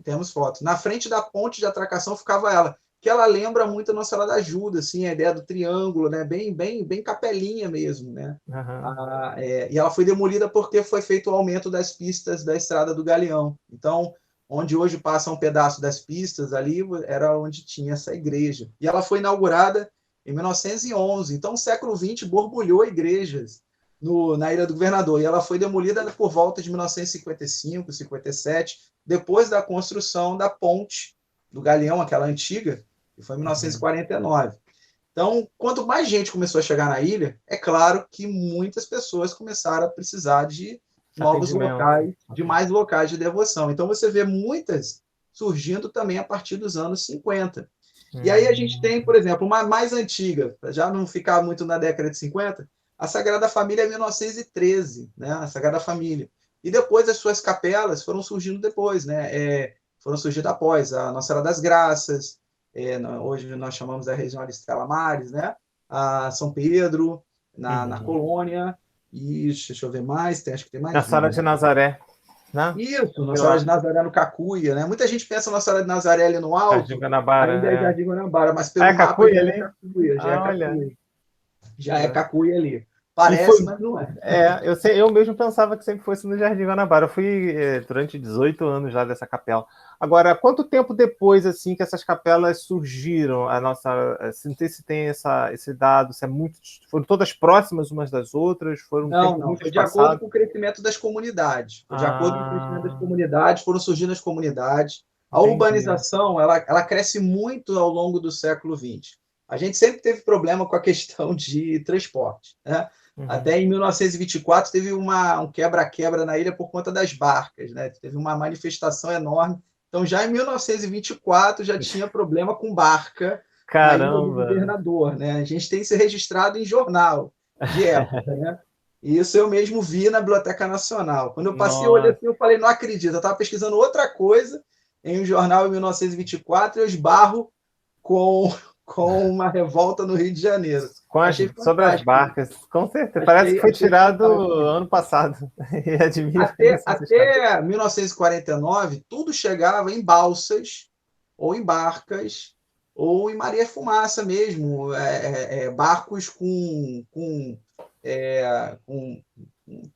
Temos foto. Na frente da ponte de atracação ficava ela. Que ela lembra muito a Nossa Senhora da Ajuda, assim, a ideia do triângulo, né? Bem capelinha mesmo, né? E ela foi demolida porque foi feito o aumento das pistas da Estrada do Galeão. Então, onde hoje passa um pedaço das pistas ali, era onde tinha essa igreja. E ela foi inaugurada em 1911. Então, o século XX borbulhou igrejas na Ilha do Governador. E ela foi demolida por volta de 1955, 57, depois da construção da ponte do Galeão, aquela antiga, que foi em 1949. Então, quanto mais gente começou a chegar na ilha, é claro que muitas pessoas começaram a precisar de novos locais, de mais locais de devoção. Então, você vê muitas surgindo também a partir dos anos 50. E aí a gente tem, por exemplo, uma mais antiga, para já não ficar muito na década de 50, a Sagrada Família é 1913, né? A Sagrada Família. E depois as suas capelas foram surgindo depois, né? Foram surgindo após a Nossa Senhora das Graças, hoje nós chamamos da região de Estela Maris, né? A São Pedro, na Colônia, e deixa eu ver mais, acho que tem mais. Nossa Senhora de Nazaré, né? Isso, Nossa Senhora de Nazaré no Cacuia, né? Muita gente pensa Nossa Senhora de Nazaré ali no alto, Jardim Guanabara, ainda é Jardim Guanabara, mas pelo mapa Cacuia já ali? é Cacuia, já é Cacuia. Já é Cacuia ali. Parece, mas não é. Eu mesmo pensava que sempre fosse no Jardim Guanabara. Eu fui durante 18 anos já dessa capela. Agora, quanto tempo depois assim que essas capelas surgiram? Se tem esse dado, se foram todas próximas umas das outras? Não, foi de acordo com o crescimento das comunidades. Foi de acordo com o crescimento das comunidades, foram surgindo as comunidades. A urbanização, ela cresce muito ao longo do século XX. A gente sempre teve problema com a questão de transporte, né? Até em 1924 teve um quebra-quebra na ilha por conta das barcas, né? Teve uma manifestação enorme. Então, já em 1924 já tinha problema com barca na Ilha do Governador, né? A gente tem isso registrado em jornal de época, né? E isso eu mesmo vi na Biblioteca Nacional. Quando eu passei, eu olhei assim, eu falei, não acredito, eu estava pesquisando outra coisa em um jornal em 1924 e eu esbarro com uma revolta no Rio de Janeiro. Sobre as barcas, com certeza. Parece que foi tirado ano passado. Até 1949, tudo chegava em balsas ou em barcas ou em Maria Fumaça mesmo, barcos com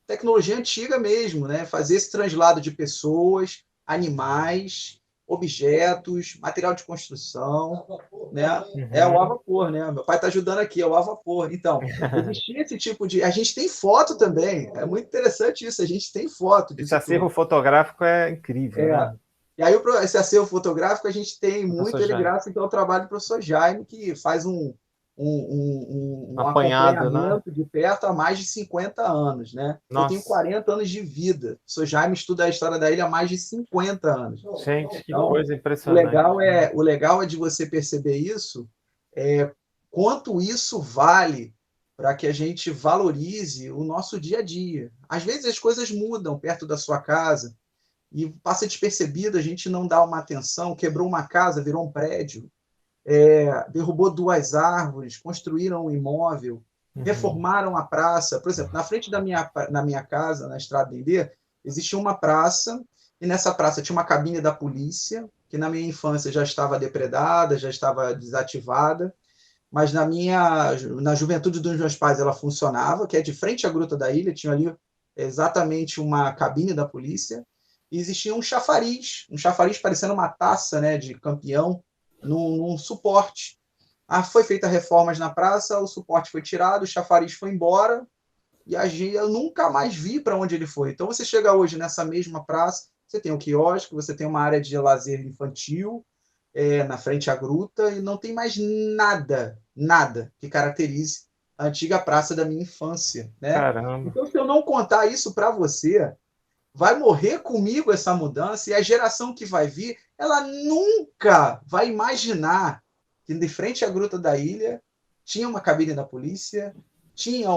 tecnologia antiga mesmo, né? Fazer esse translado de pessoas, animais, objetos, material de construção, né? É o a Uhum. vapor, né? Meu pai está ajudando aqui, é o a vapor. Então, existia esse tipo de. A gente tem foto também, é muito interessante isso, a gente tem foto Esse disso acervo tudo. fotográfico é incrível, É. né? E aí, esse acervo fotográfico, a gente tem Professor muito ele Jaime. graças ao trabalho do professor Jaime, que faz Um um apanhado, né? acompanhamento de perto há mais de 50 anos, né? Eu tenho Nossa, 40 anos de vida. O professor Jaime estuda a história da ilha há mais de 50 anos. gente, que Então, coisa impressionante. o legal é de você perceber isso, quanto isso vale para que a gente valorize o nosso dia a dia. Às vezes as coisas mudam perto da sua casa, e passa despercebido, a gente não dá uma atenção, quebrou uma casa, virou um prédio, derrubou 2 árvores, construíram um imóvel, Uhum. reformaram a praça. Por exemplo, na frente na minha casa, na Estrada Dendê, existia uma praça, e nessa praça tinha uma cabine da polícia, que na minha infância já estava depredada, já estava desativada, mas na juventude dos meus pais ela funcionava, que é de frente à Gruta da Ilha, tinha ali exatamente uma cabine da polícia, e existia um chafariz parecendo uma taça, né, de campeão, num suporte. Foi feita reformas na praça, o suporte foi tirado, o chafariz foi embora, e eu nunca mais vi para onde ele foi. Então você chega hoje nessa mesma praça, você tem um quiosque, você tem uma área de lazer infantil, na frente à gruta, e não tem mais nada, nada que caracterize a antiga praça da minha infância, né? Caramba. Então, se eu não contar isso para você, vai morrer comigo essa mudança, e a geração que vai vir, ela nunca vai imaginar que de frente à Gruta da Ilha tinha uma cabine da polícia, tinha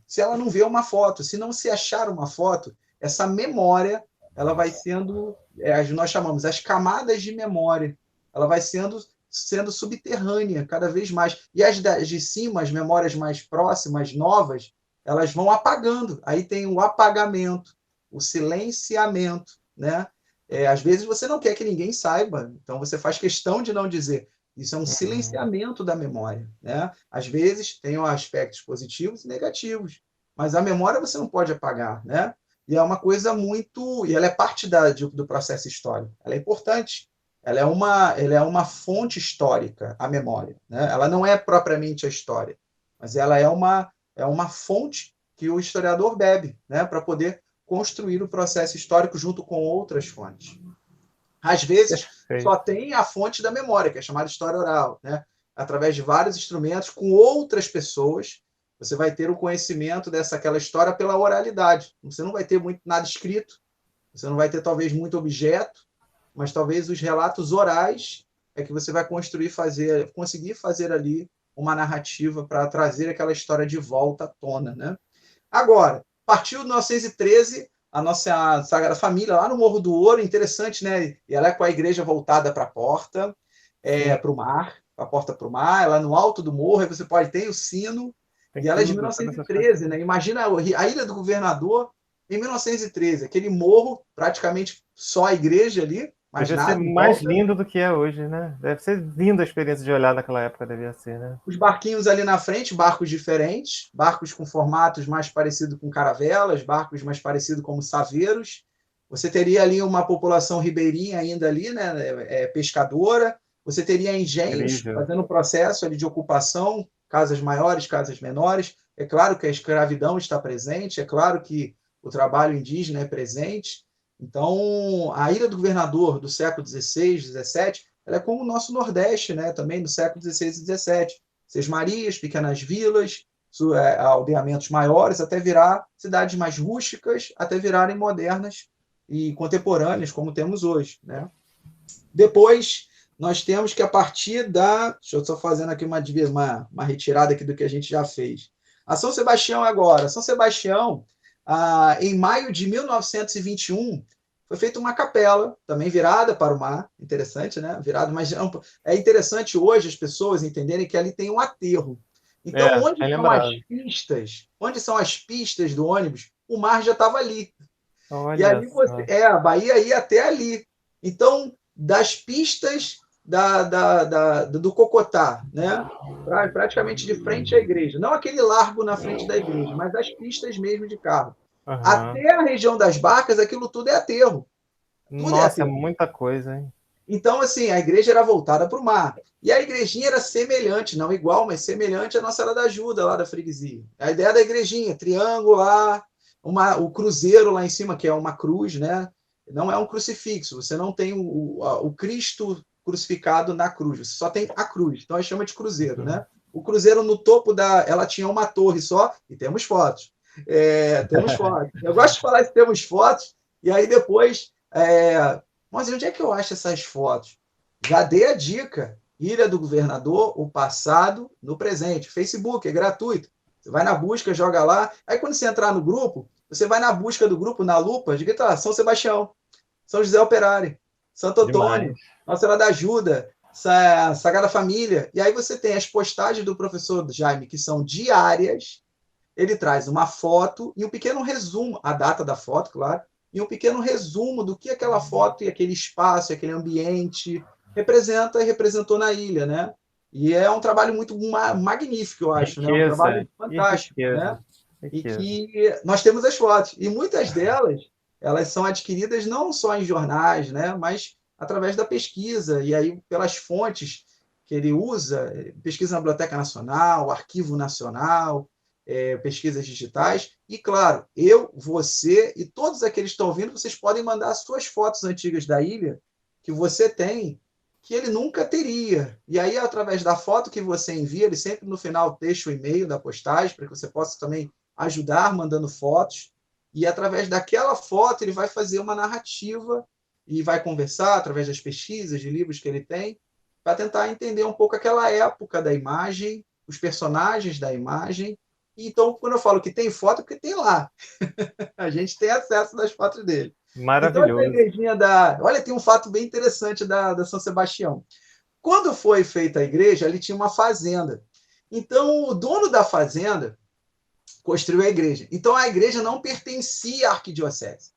se ela não vê uma foto, se não se achar uma foto, essa memória ela vai sendo, nós chamamos as camadas de memória, ela vai sendo subterrânea cada vez mais. E as de cima, as memórias mais próximas, novas, elas vão apagando. Aí tem o apagamento, o silenciamento, né? Às vezes você não quer que ninguém saiba, então você faz questão de não dizer. Isso é um Uhum. silenciamento da memória, né? Às vezes tem aspectos positivos e negativos, mas a memória você não pode apagar, né? E é uma coisa muito, e ela é parte do processo histórico. Ela é importante. Ela é uma fonte histórica, a memória, né? Ela não é propriamente a história, mas ela é uma fonte que o historiador bebe, né, para poder construir o processo histórico junto com outras fontes. Às vezes, só Perfeito. tem a fonte da memória, que é chamada história oral, né? Através de vários instrumentos, com outras pessoas, você vai ter o conhecimento aquela história pela oralidade. Você não vai ter muito nada escrito, você não vai ter talvez muito objeto, mas talvez os relatos orais é que você vai conseguir fazer ali uma narrativa para trazer aquela história de volta à tona, né? Agora, partiu de 1913, a nossa Sagrada Família, lá no Morro do Ouro, interessante, né? E ela é com a igreja voltada para a porta, Sim, para o mar, a porta para o mar, ela no alto do morro, aí você pode ter o sino, tem e ela é de tudo, todas essas coisas. 1913, né? Imagina a Ilha do Governador em 1913, aquele morro, praticamente só a igreja ali, mais Devia ser nada em mais volta. lindo do que é hoje, né? Deve ser linda a experiência de olhar naquela época, devia ser, né? Os barquinhos ali na frente, barcos diferentes, barcos com formatos mais parecidos com caravelas, barcos mais parecidos como saveiros. Você teria ali uma população ribeirinha ainda ali, né, pescadora. Você teria engenhos Incrível. fazendo o processo ali de ocupação, casas maiores, casas menores. É claro que a escravidão está presente, é claro que o trabalho indígena é presente. Então, a Ilha do Governador do século XVI, XVII, ela é como o nosso Nordeste, né, também do século XVI e XVII. Sesmarias, pequenas vilas, aldeamentos maiores, até virar cidades mais rústicas, até virarem modernas e contemporâneas, como temos hoje, né? Depois, nós temos que, a partir da... Deixa eu só fazendo aqui uma retirada aqui do que a gente já fez. A São Sebastião agora. São Sebastião, em maio de 1921, foi feita uma capela, também virada para o mar. Interessante, né? Virado, mas é interessante hoje as pessoas entenderem que ali tem um aterro. Então, É, onde bem são as lembrado. pistas? Onde são as pistas do ônibus? O mar já estava ali. E Olha ali só. a Bahia ia até ali. Então, das pistas do Cocotá, né? Praticamente de frente à igreja. Não aquele largo na frente da igreja, mas as pistas mesmo de carro. Aham. Até a região das Barcas, aquilo tudo é aterro. Tudo é Nossa, é aterro. muita coisa, hein? Então, assim, a igreja era voltada para o mar. E a igrejinha era semelhante, não igual, mas semelhante à Nossa Senhora da Ajuda, lá da freguesia. A ideia da igrejinha, triangular, o cruzeiro lá em cima, que é uma cruz, né? Não é um crucifixo, você não tem o Cristo crucificado na cruz, você só tem a cruz. Então, a chama de cruzeiro, Uhum. né? O cruzeiro no topo ela tinha uma torre só, e temos fotos. Temos fotos. Eu gosto de falar que temos fotos, e aí depois mas onde é que eu acho essas fotos? Já dei a dica. Ilha do Governador, o passado no presente. Facebook, é gratuito. Você vai na busca, joga lá. Aí quando você entrar no grupo, você vai na busca do grupo, na lupa, digita lá, São Sebastião, São José Operário, Santo Demais. Antônio, Nossa Senhora da Ajuda, Sagrada Família. E aí você tem as postagens do professor Jaime, que são diárias. Ele traz uma foto e um pequeno resumo, a data da foto, claro, e um pequeno resumo do que aquela foto e aquele espaço, aquele ambiente representa e representou na ilha, né? E é um trabalho muito magnífico, eu acho, né? Um Riqueza, trabalho que fantástico, né? riqueza, E riqueza. que nós temos as fotos. E muitas delas, elas são adquiridas não só em jornais, né? Mas através da pesquisa, e aí pelas fontes que ele usa, pesquisa na Biblioteca Nacional, Arquivo Nacional, pesquisas digitais. E, claro, eu, você e todos aqueles que estão ouvindo, vocês podem mandar as suas fotos antigas da ilha que você tem, que ele nunca teria. E aí, através da foto que você envia, ele sempre no final deixa o e-mail da postagem, para que você possa também ajudar mandando fotos. E através daquela foto, ele vai fazer uma narrativa e vai conversar através das pesquisas, de livros que ele tem, para tentar entender um pouco aquela época da imagem, os personagens da imagem. Então, quando eu falo que tem foto, é porque tem lá. A gente tem acesso das fotos dele. Então, essa Maravilhoso. igrejinha da. Olha, tem um fato bem interessante da São Sebastião. Quando foi feita a igreja, ali tinha uma fazenda. Então, o dono da fazenda construiu a igreja. Então, a igreja não pertencia à arquidiocese.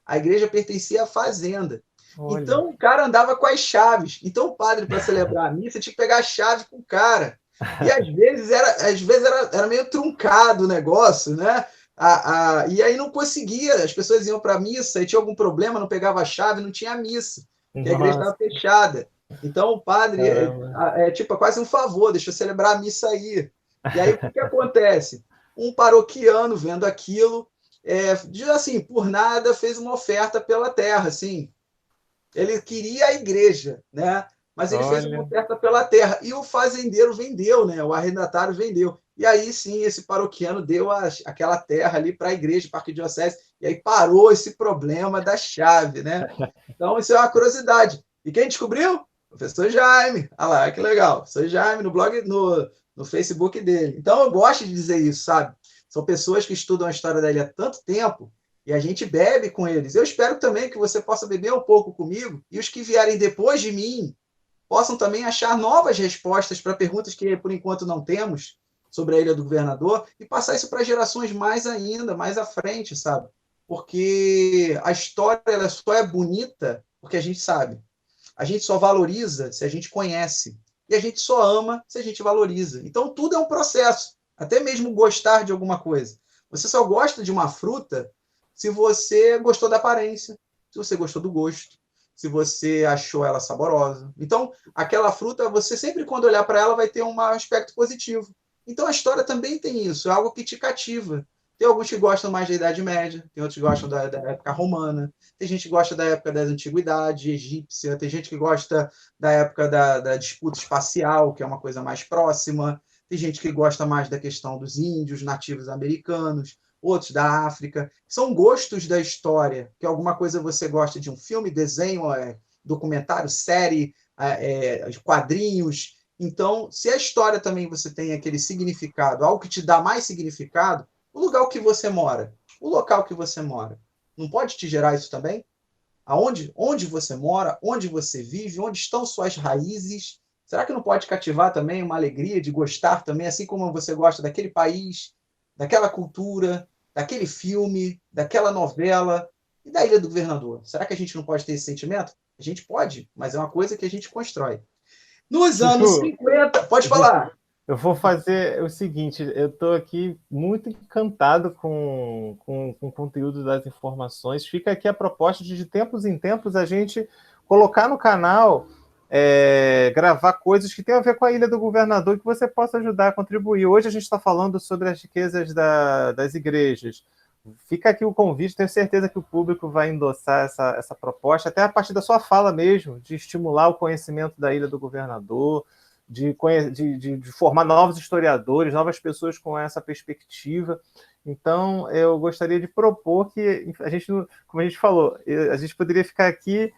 A igreja pertencia à fazenda. Olha. Então, o cara andava com as chaves. Então, o padre, para celebrar a missa, tinha que pegar a chave com o cara. E às vezes era meio truncado o negócio, né? E aí não conseguia, as pessoas iam para a missa e tinha algum problema, não pegava a chave, não tinha missa, porque a igreja Nossa, estava fechada. Então o padre caramba. tipo quase um favor, deixa eu celebrar a missa aí. E aí o que acontece? Um paroquiano vendo aquilo, assim, por nada fez uma oferta pela terra, assim. Ele queria a igreja, né? Mas ele fez uma Olha. oferta pela terra e o fazendeiro vendeu, né? O arrendatário vendeu. E aí sim, esse paroquiano deu aquela terra ali para a igreja, para a arquidiocese, e aí parou esse problema da chave, né? Então, isso é uma curiosidade. E quem descobriu? O professor Jaime. Olha lá, que legal. Professor Jaime no blog, no Facebook dele. Então, eu gosto de dizer isso, sabe? São pessoas que estudam a história da ilha há tanto tempo e a gente bebe com eles. Eu espero também que você possa beber um pouco comigo e os que vierem depois de mim possam também achar novas respostas para perguntas que, por enquanto, não temos sobre a Ilha do Governador e passar isso para gerações mais ainda, mais à frente, sabe? Porque a história ela só é bonita porque a gente sabe. A gente só valoriza se a gente conhece. E a gente só ama se a gente valoriza. Então, tudo é um processo. Até mesmo gostar de alguma coisa. Você só gosta de uma fruta se você gostou da aparência, se você gostou do gosto, se você achou ela saborosa. Então, aquela fruta, você sempre, quando olhar para ela, vai ter um aspecto positivo. Então, a história também tem isso, é algo que te cativa. Tem alguns que gostam mais da Idade Média, tem outros que gostam da época romana, tem gente que gosta da época da antiguidade egípcia, tem gente que gosta da época da disputa espacial, que é uma coisa mais próxima, tem gente que gosta mais da questão dos índios, nativos americanos, outros da África. São gostos da história, que alguma coisa você gosta de um filme, desenho, documentário, série, quadrinhos. Então, se a história também você tem aquele significado, algo que te dá mais significado, o lugar que você mora, o local que você mora, não pode te gerar isso também? Onde você mora, onde você vive, onde estão suas raízes? Será que não pode cativar também uma alegria de gostar também, assim como você gosta daquele país, daquela cultura, daquele filme, daquela novela e da Ilha do Governador? Será que a gente não pode ter esse sentimento? A gente pode, mas é uma coisa que a gente constrói. Nos anos Chuchu, 50, pode eu vou, falar. eu vou fazer o seguinte, eu estou aqui muito encantado com o conteúdo das informações. Fica aqui a proposta de tempos em tempos, a gente colocar no canal, gravar coisas que tenham a ver com a Ilha do Governador, que você possa ajudar a contribuir. Hoje a gente está falando sobre as riquezas das igrejas. Fica aqui o convite, tenho certeza que o público vai endossar essa proposta, até a partir da sua fala mesmo, de estimular o conhecimento da Ilha do Governador, de formar novos historiadores, novas pessoas com essa perspectiva. Então, eu gostaria de propor que a gente, como a gente falou, a gente poderia ficar aqui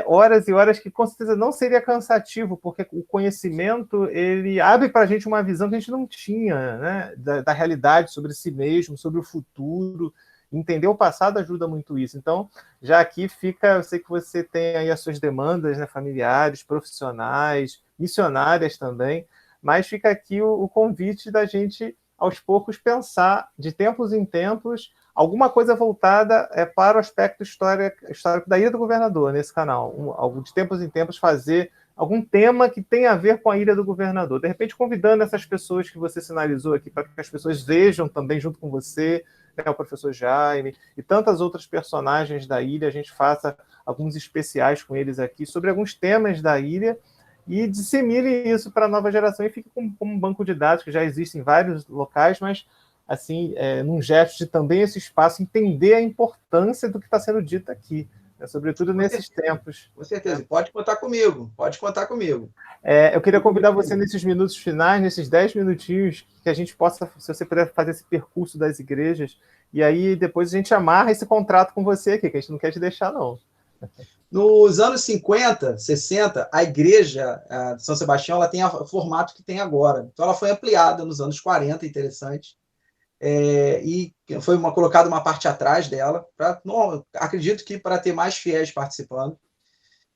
horas e horas, que com certeza não seria cansativo, porque o conhecimento ele abre para a gente uma visão que a gente não tinha, né, da realidade, sobre si mesmo, sobre o futuro. Entender o passado ajuda muito isso. Então, já aqui fica, eu sei que você tem aí as suas demandas, né, familiares, profissionais, missionárias também, mas fica aqui o convite da gente, aos poucos, pensar, de tempos em tempos, alguma coisa voltada para o aspecto histórico da Ilha do Governador, nesse canal. De tempos em tempos, fazer algum tema que tenha a ver com a Ilha do Governador. De repente, convidando essas pessoas que você sinalizou aqui, para que as pessoas vejam também junto com você, né, o professor Jaime e tantas outras personagens da ilha, a gente faça alguns especiais com eles aqui sobre alguns temas da ilha e dissemine isso para a nova geração e fique como um banco de dados que já existe em vários locais, mas assim, num gesto de também esse espaço entender a importância do que está sendo dito aqui, né, sobretudo nesses tempos. Com certeza, pode contar comigo, pode contar comigo. Eu queria convidar você nesses minutos finais, nesses 10 minutinhos, que a gente possa, se você puder fazer esse percurso das igrejas, e aí depois a gente amarra esse contrato com você aqui, que a gente não quer te deixar, não. Nos anos 50, 60, a igreja de São Sebastião ela tem o formato que tem agora. Então, ela foi ampliada nos anos 40, interessante, e foi colocada uma parte atrás dela, acredito que para ter mais fiéis participando.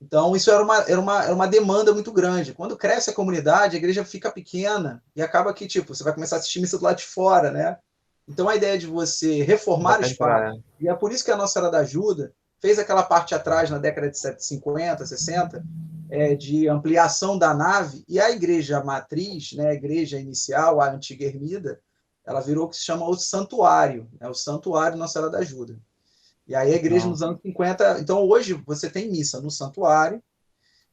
Então, isso era uma demanda muito grande. Quando cresce a comunidade, a igreja fica pequena e acaba que, tipo, você vai começar a assistir missa do lado de fora, né? Então, a ideia de você reformar o espaço, e é por isso que a Nossa Senhora da Ajuda fez aquela parte atrás, na década de 50, 60, de ampliação da nave, e a igreja matriz, né, a igreja inicial, a antiga ermida, ela virou o que se chama o santuário, né, o Santuário Nossa Senhora da Ajuda. E aí a igreja nos anos 50... Então, hoje, você tem missa no santuário,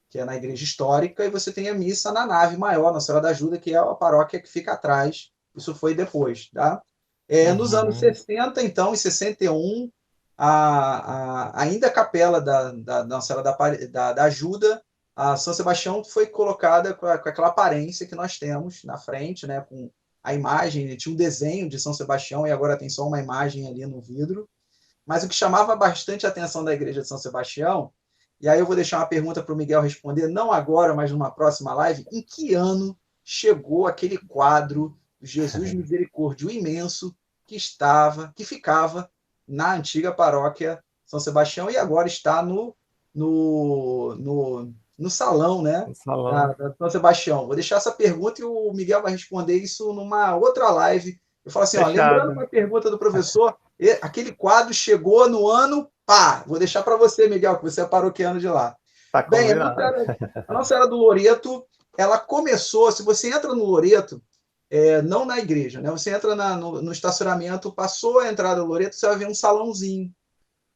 que é na igreja histórica, e você tem a missa na nave maior, Nossa Senhora da Ajuda, que é a paróquia que fica atrás. Isso foi depois, tá? Nos anos 60, então, em 61, ainda a capela da Nossa Senhora da Ajuda, a São Sebastião, foi colocada com aquela aparência que nós temos na frente, né, com a imagem, tinha um desenho de São Sebastião, e agora tem só uma imagem ali no vidro. Mas o que chamava bastante a atenção da igreja de São Sebastião, e aí eu vou deixar uma pergunta para o Miguel responder, não agora, mas numa próxima live, em que ano chegou aquele quadro do Jesus Misericórdia imenso que ficava na antiga paróquia São Sebastião e agora está no salão, né? No salão. Da São Sebastião. Vou deixar essa pergunta e o Miguel vai responder isso numa outra live. Eu falo assim, lembrando uma pergunta do professor, aquele quadro chegou no ano, pá, vou deixar para você, Miguel, que você é paroquiano de lá. Tá bem, a Nossa Senhora do Loreto, ela começou, se você entra no Loreto, não na igreja, né? Você entra no estacionamento, passou a entrada do Loreto, você vai ver um salãozinho.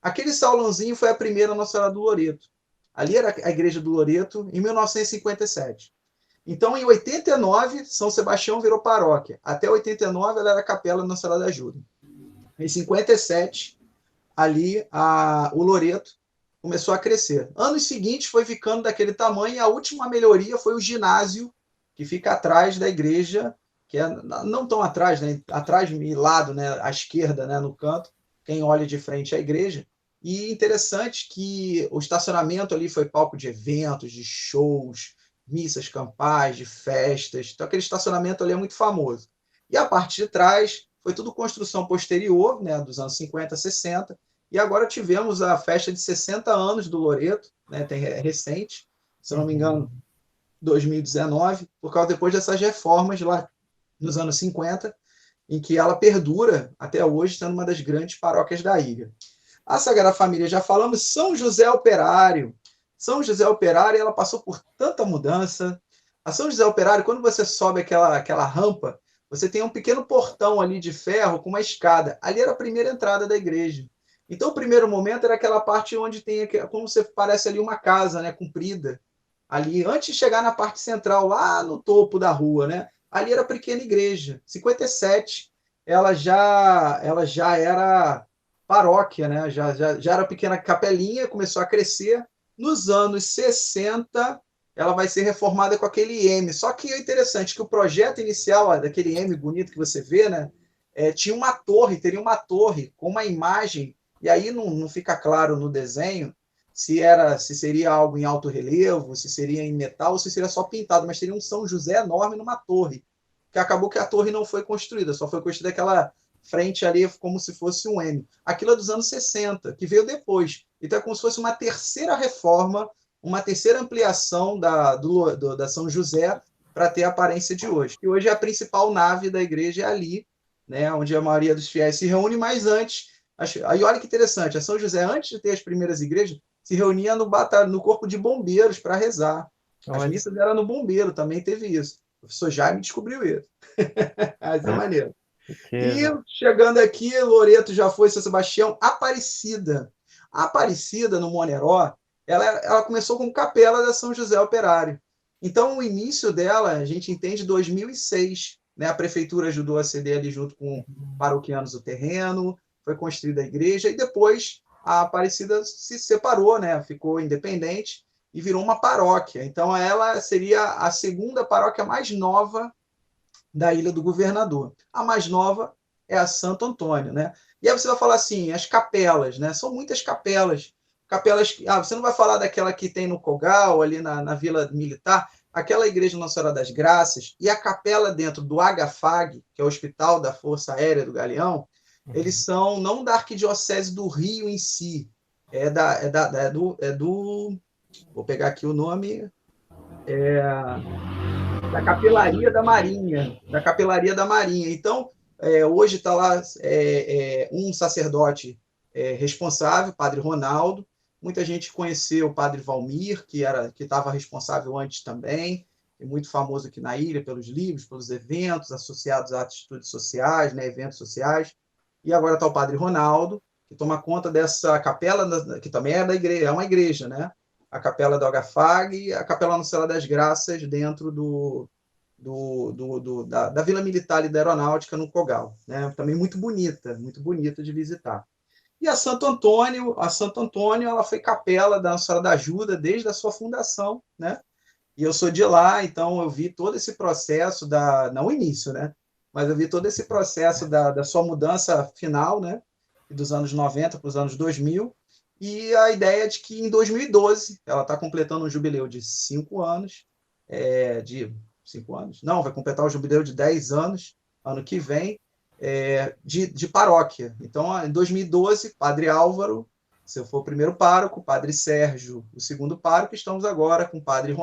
Aquele salãozinho foi a primeira Nossa Senhora do Loreto. Ali era a igreja do Loreto, em 1957. Então, em 89, São Sebastião virou paróquia. Até 89, ela era a capela da Nossa Senhora da Ajuda. Em 57, ali, o Loreto começou a crescer. Anos seguintes, foi ficando daquele tamanho, e a última melhoria foi o ginásio, que fica atrás da igreja, que é não tão atrás, né? Atrás, lado, né? À esquerda, né? No canto, quem olha de frente à igreja. E interessante que o estacionamento ali foi palco de eventos, de shows, missas campais, de festas. Então, aquele estacionamento ali é muito famoso. E a parte de trás foi tudo construção posterior, né, dos anos 50, 60. E agora tivemos a festa de 60 anos do Loreto, né, recente, se não me engano, 2019, por causa depois dessas reformas lá nos anos 50, em que ela perdura até hoje, sendo uma das grandes paróquias da ilha. A Sagrada Família, já falamos, São José Operário. São José Operário, ela passou por tanta mudança. A São José Operário, quando você sobe aquela rampa, você tem um pequeno portão ali de ferro com uma escada. Ali era a primeira entrada da igreja. Então, o primeiro momento era aquela parte onde tem, como você parece ali uma casa, né, comprida. Ali, antes de chegar na parte central, lá no topo da rua, né? Ali era a pequena igreja. 57, ela já era paróquia, né? Já era pequena capelinha, começou a crescer. Nos anos 60, ela vai ser reformada com aquele M. Só que é interessante que o projeto inicial, ó, daquele M bonito que você vê, né? Tinha uma torre, teria uma torre com uma imagem, e aí não fica claro no desenho se seria algo em alto relevo, se seria em metal ou se seria só pintado, mas teria um São José enorme numa torre, que acabou que a torre não foi construída, só foi construída aquela frente ali como se fosse um M. Aquilo é dos anos 60, que veio depois. Então é como se fosse uma terceira reforma, uma terceira ampliação da São José para ter a aparência de hoje. E hoje a principal nave da igreja é ali, né, onde a maioria dos fiéis se reúne, mas antes. Aí olha que interessante, a São José, antes de ter as primeiras igrejas, se reunia no corpo de bombeiros para rezar. As Olha, missas eram no bombeiro, também teve isso. O professor Jaime descobriu isso. Mas é maneiro. E riqueza. chegando aqui, Loreto já foi, São Sebastião, Aparecida. A Aparecida, no Moneró, ela começou com capela da São José Operário. Então, o início dela, a gente entende 2006. Né? A prefeitura ajudou a ceder ali junto com paroquianos o terreno, foi construída a igreja, e depois a Aparecida se separou, né? Ficou independente e virou uma paróquia. Então, ela seria a segunda paróquia mais nova da Ilha do Governador. A mais nova é a Santo Antônio, né? E aí você vai falar assim, as capelas, né? São muitas capelas. Capelas que, você não vai falar daquela que tem no Cogal, ali na Vila Militar, aquela igreja Nossa Senhora das Graças e a capela dentro do HFAG, que é o Hospital da Força Aérea do Galeão, eles são não da Arquidiocese do Rio em si, é do vou pegar aqui o nome, da Capelaria da Marinha, da Capelaria da Marinha. Então, hoje está lá um sacerdote responsável, Padre Ronaldo. Muita gente conheceu o Padre Valmir, que estava responsável antes também, é muito famoso aqui na ilha pelos livros, pelos eventos associados a atitudes sociais, né, eventos sociais. E agora está o Padre Ronaldo, que toma conta dessa capela, que também é da igreja, é uma igreja, né? A capela do HFAG e a capela Nossa Senhora das Graças dentro da Vila Militar e da Aeronáutica no Cogal, né? Também muito bonita de visitar. E a Santo Antônio, ela foi capela da Nossa Senhora da Ajuda desde a sua fundação, né? E eu sou de lá, então eu vi todo esse processo não o início, né? Mas eu vi todo esse processo da sua mudança final, né? Dos anos 90 para os anos 2000, e a ideia de que em 2012 ela está completando um jubileu de 5 anos, de 5 anos? Não, vai completar o jubileu de 10 anos, ano que vem, de paróquia. Então, em 2012, Padre Álvaro, se eu for o primeiro pároco, Padre Sérgio, o segundo pároco, estamos agora com o Padre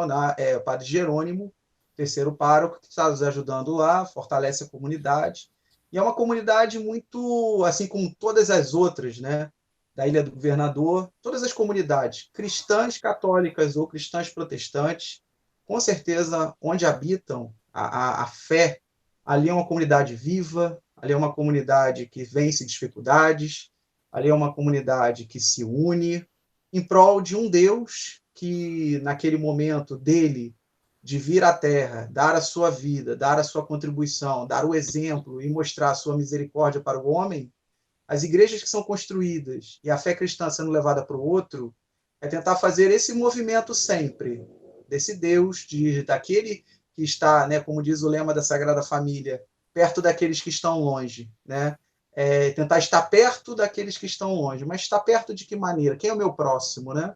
Jerônimo, terceiro pároco, que está nos ajudando lá, fortalece a comunidade. E é uma comunidade muito, assim como todas as outras, né, da Ilha do Governador, todas as comunidades, cristãs católicas ou cristãs protestantes, com certeza, onde habitam a fé, ali é uma comunidade viva, ali é uma comunidade que vence dificuldades, ali é uma comunidade que se une em prol de um Deus que, naquele momento dele, de vir à Terra, dar a sua vida, dar a sua contribuição, dar o exemplo e mostrar a sua misericórdia para o homem, as igrejas que são construídas e a fé cristã sendo levada para o outro, é tentar fazer esse movimento sempre, desse Deus, daquele que está, né, como diz o lema da Sagrada Família, perto daqueles que estão longe, né? Tentar estar perto daqueles que estão longe, mas estar perto de que maneira? Quem é o meu próximo, né?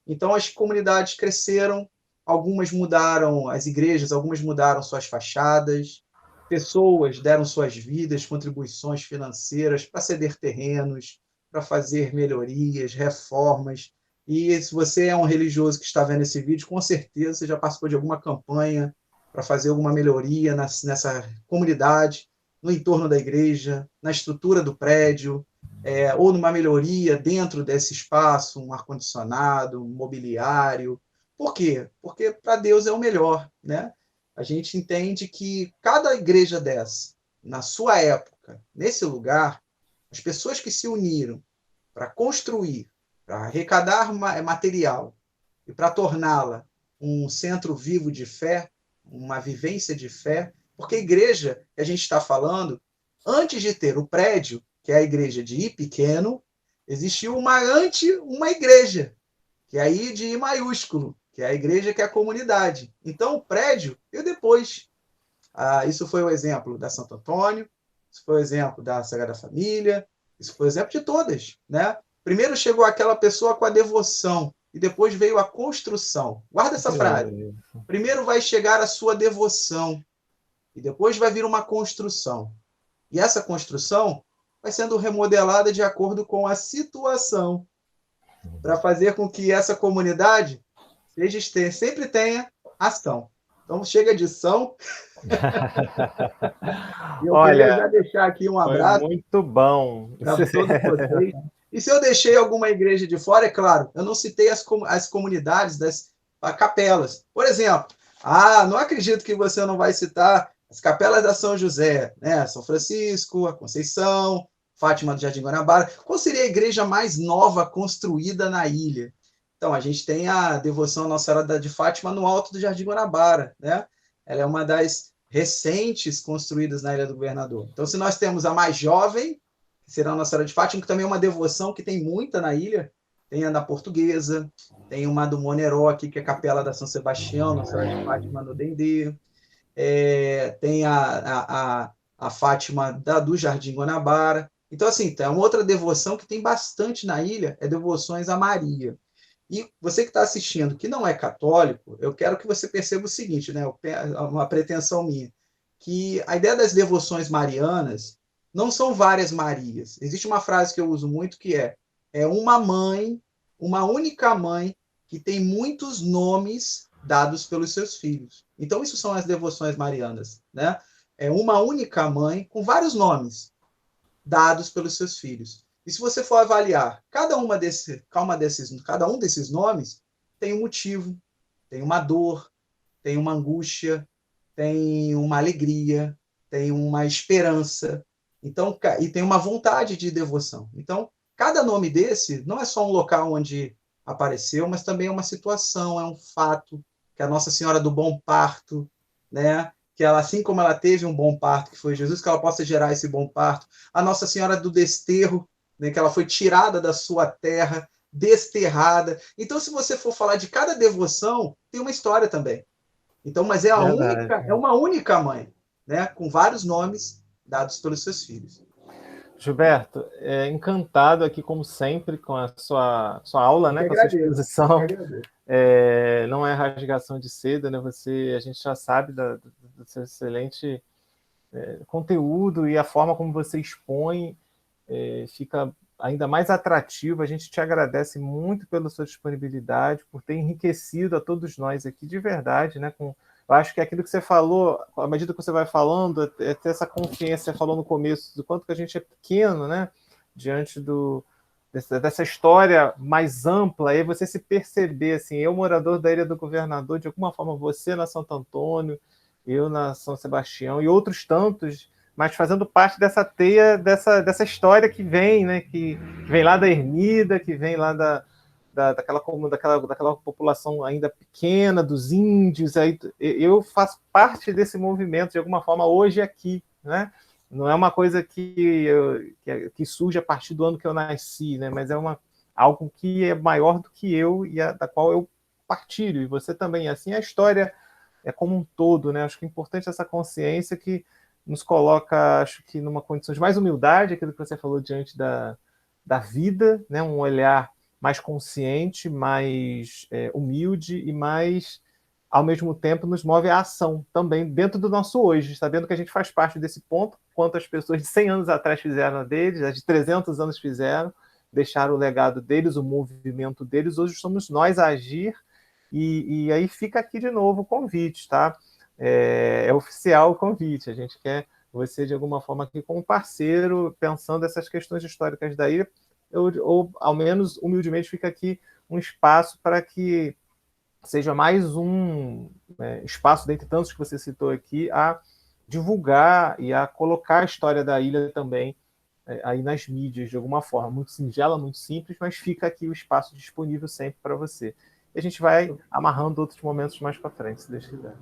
Então as comunidades cresceram, algumas mudaram as igrejas, algumas mudaram suas fachadas, pessoas deram suas vidas, contribuições financeiras para ceder terrenos, para fazer melhorias, reformas. E se você é um religioso que está vendo esse vídeo, com certeza você já participou de alguma campanha para fazer alguma melhoria nessa comunidade, no entorno da igreja, na estrutura do prédio, ou numa melhoria dentro desse espaço, um ar-condicionado, um mobiliário. Por quê? Porque para Deus é o melhor, né? a gente entende que cada igreja dessa, na sua época, nesse lugar, as pessoas que se uniram para construir, para arrecadar material e para torná-la um centro vivo de fé, uma vivência de fé, porque a igreja que a gente está falando, antes de ter o prédio, que é a igreja de I pequeno, existiu uma igreja, que é a I de I maiúsculo, que é a igreja que é a comunidade. Então, o prédio, e depois. Isso foi o exemplo da Santo Antônio, isso foi o exemplo da Sagrada Família, isso foi o exemplo de todas. Né? Primeiro chegou aquela pessoa com a devoção, e depois veio a construção. Guarda essa frase. Primeiro vai chegar a sua devoção, e depois vai vir uma construção. E essa construção vai sendo remodelada de acordo com a situação, para fazer com que essa comunidade sempre tenha ação. Então, chega de ação. Eu queria já deixar aqui um abraço. Foi muito bom. Para todos vocês. E se eu deixei alguma igreja de fora, é claro, eu não citei as comunidades das capelas. Por exemplo, não acredito que você não vai citar as capelas da São José, né? São Francisco, a Conceição, Fátima do Jardim Guanabara. Qual seria a igreja mais nova construída na ilha? Então, a gente tem a devoção à Nossa Senhora de Fátima no alto do Jardim Guanabara, né? Ela é uma das recentes construídas na Ilha do Governador. Então, se nós temos a mais jovem, que será a Nossa Senhora de Fátima, que também é uma devoção que tem muita na ilha, tem a da Portuguesa, tem uma do Moneró aqui, que é a Capela da São Sebastião, Nossa Senhora de Fátima no Dendê, tem a Fátima do Jardim Guanabara. Então, assim, é uma outra devoção que tem bastante na ilha, é devoções a Maria. E você que está assistindo, que não é católico, eu quero que você perceba o seguinte, né? Uma pretensão minha, que a ideia das devoções marianas não são várias Marias. Existe uma frase que eu uso muito que é uma mãe, uma única mãe que tem muitos nomes dados pelos seus filhos. Então, isso são as devoções marianas, né? É uma única mãe com vários nomes dados pelos seus filhos. E se você for avaliar cada um desses nomes, tem um motivo, tem uma dor, tem uma angústia, tem uma alegria, tem uma esperança, então, e tem uma vontade de devoção. Então, cada nome desse não é só um local onde apareceu, mas também é uma situação, é um fato, que a Nossa Senhora do Bom Parto, né? Que ela, assim como ela teve um bom parto, que foi Jesus, que ela possa gerar esse bom parto. A Nossa Senhora do Desterro, né, que ela foi tirada da sua terra, desterrada. Então, se você for falar de cada devoção, tem uma história também. Então, mas é uma única mãe, né, com vários nomes dados pelos seus filhos. Gilberto, encantado aqui, como sempre, com a sua aula, né, com a sua exposição. Não é rasgação de seda, né? A gente já sabe do seu excelente conteúdo, e a forma como você expõe fica ainda mais atrativo. A gente te agradece muito pela sua disponibilidade, por ter enriquecido a todos nós aqui de verdade, né? Eu acho que aquilo que você falou, à medida que você vai falando, ter essa consciência, você falou no começo, do quanto que a gente é pequeno, né? Diante dessa história mais ampla, aí você se perceber, assim, eu morador da Ilha do Governador, de alguma forma você na Santo Antônio, eu na São Sebastião e outros tantos, mas fazendo parte dessa teia, dessa história que vem, né? Que vem lá da Ermida, que vem lá daquela população ainda pequena, dos índios. Aí eu faço parte desse movimento de alguma forma hoje aqui, né? Não é uma coisa que surge a partir do ano que eu nasci, né? Mas é algo que é maior do que eu e da qual eu partilho. E você também. Assim, a história é como um todo, né? Acho que é importante essa consciência que nos coloca, acho que, numa condição de mais humildade, aquilo que você falou, diante da vida, né? Um olhar mais consciente, mais humilde e mais, ao mesmo tempo, nos move à ação também dentro do nosso hoje, sabendo que a gente faz parte desse ponto, quanto as pessoas de 100 anos atrás fizeram deles, as de 300 anos fizeram, deixaram o legado deles, o movimento deles. Hoje somos nós a agir, e aí fica aqui de novo o convite, tá? É oficial o convite, a gente quer você, de alguma forma, aqui como parceiro, pensando essas questões históricas da ilha, ou ao menos, humildemente, fica aqui um espaço para que seja mais um espaço, dentre tantos que você citou aqui, a divulgar e a colocar a história da ilha também aí nas mídias, de alguma forma. Muito singela, muito simples, mas fica aqui o espaço disponível sempre para você. E a gente vai amarrando outros momentos mais para frente, se Deus quiser.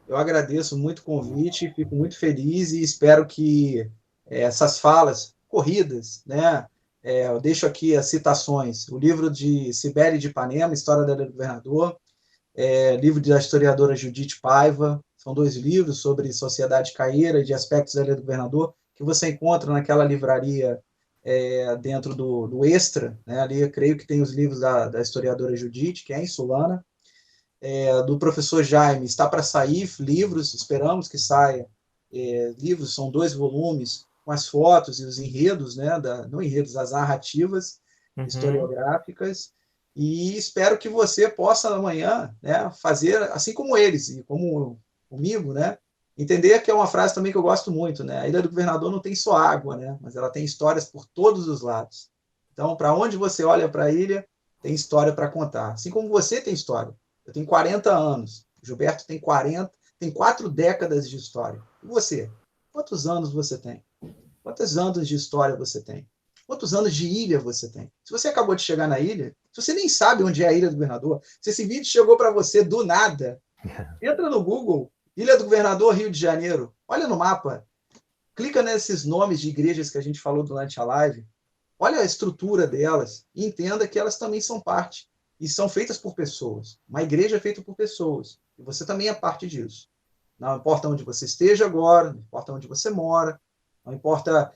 Eu agradeço muito o convite, fico muito feliz e espero que essas falas corridas, né? Eu deixo aqui as citações: o livro de Sibeli de Ipanema, História da Ilha do Governador, livro da historiadora Judite Paiva, são 2 livros sobre sociedade caíra e de aspectos da Ilha do Governador, que você encontra naquela livraria dentro do Extra, né? Ali eu creio que tem os livros da historiadora Judite, que é insulana, do professor Jaime, está para sair livros, esperamos que saia livros, são 2 volumes, com as fotos e os enredos, né, não enredos, as narrativas historiográficas, e espero que você possa amanhã, né, fazer assim como eles, e como comigo, né, entender que é uma frase também que eu gosto muito, né, a Ilha do Governador não tem só água, né, mas ela tem histórias por todos os lados. Então, para onde você olha para a ilha, tem história para contar, assim como você tem história. Eu tenho 40 anos. O Gilberto tem 40, tem 4 décadas de história. E você? Quantos anos você tem? Quantos anos de história você tem? Quantos anos de ilha você tem? Se você acabou de chegar na ilha, se você nem sabe onde é a Ilha do Governador, se esse vídeo chegou para você do nada, entra no Google, Ilha do Governador, Rio de Janeiro, olha no mapa, clica nesses nomes de igrejas que a gente falou durante a live, olha a estrutura delas e entenda que elas também são parte e são feitas por pessoas. Uma igreja é feita por pessoas e você também é parte disso. Não importa onde você esteja agora, não importa onde você mora, não importa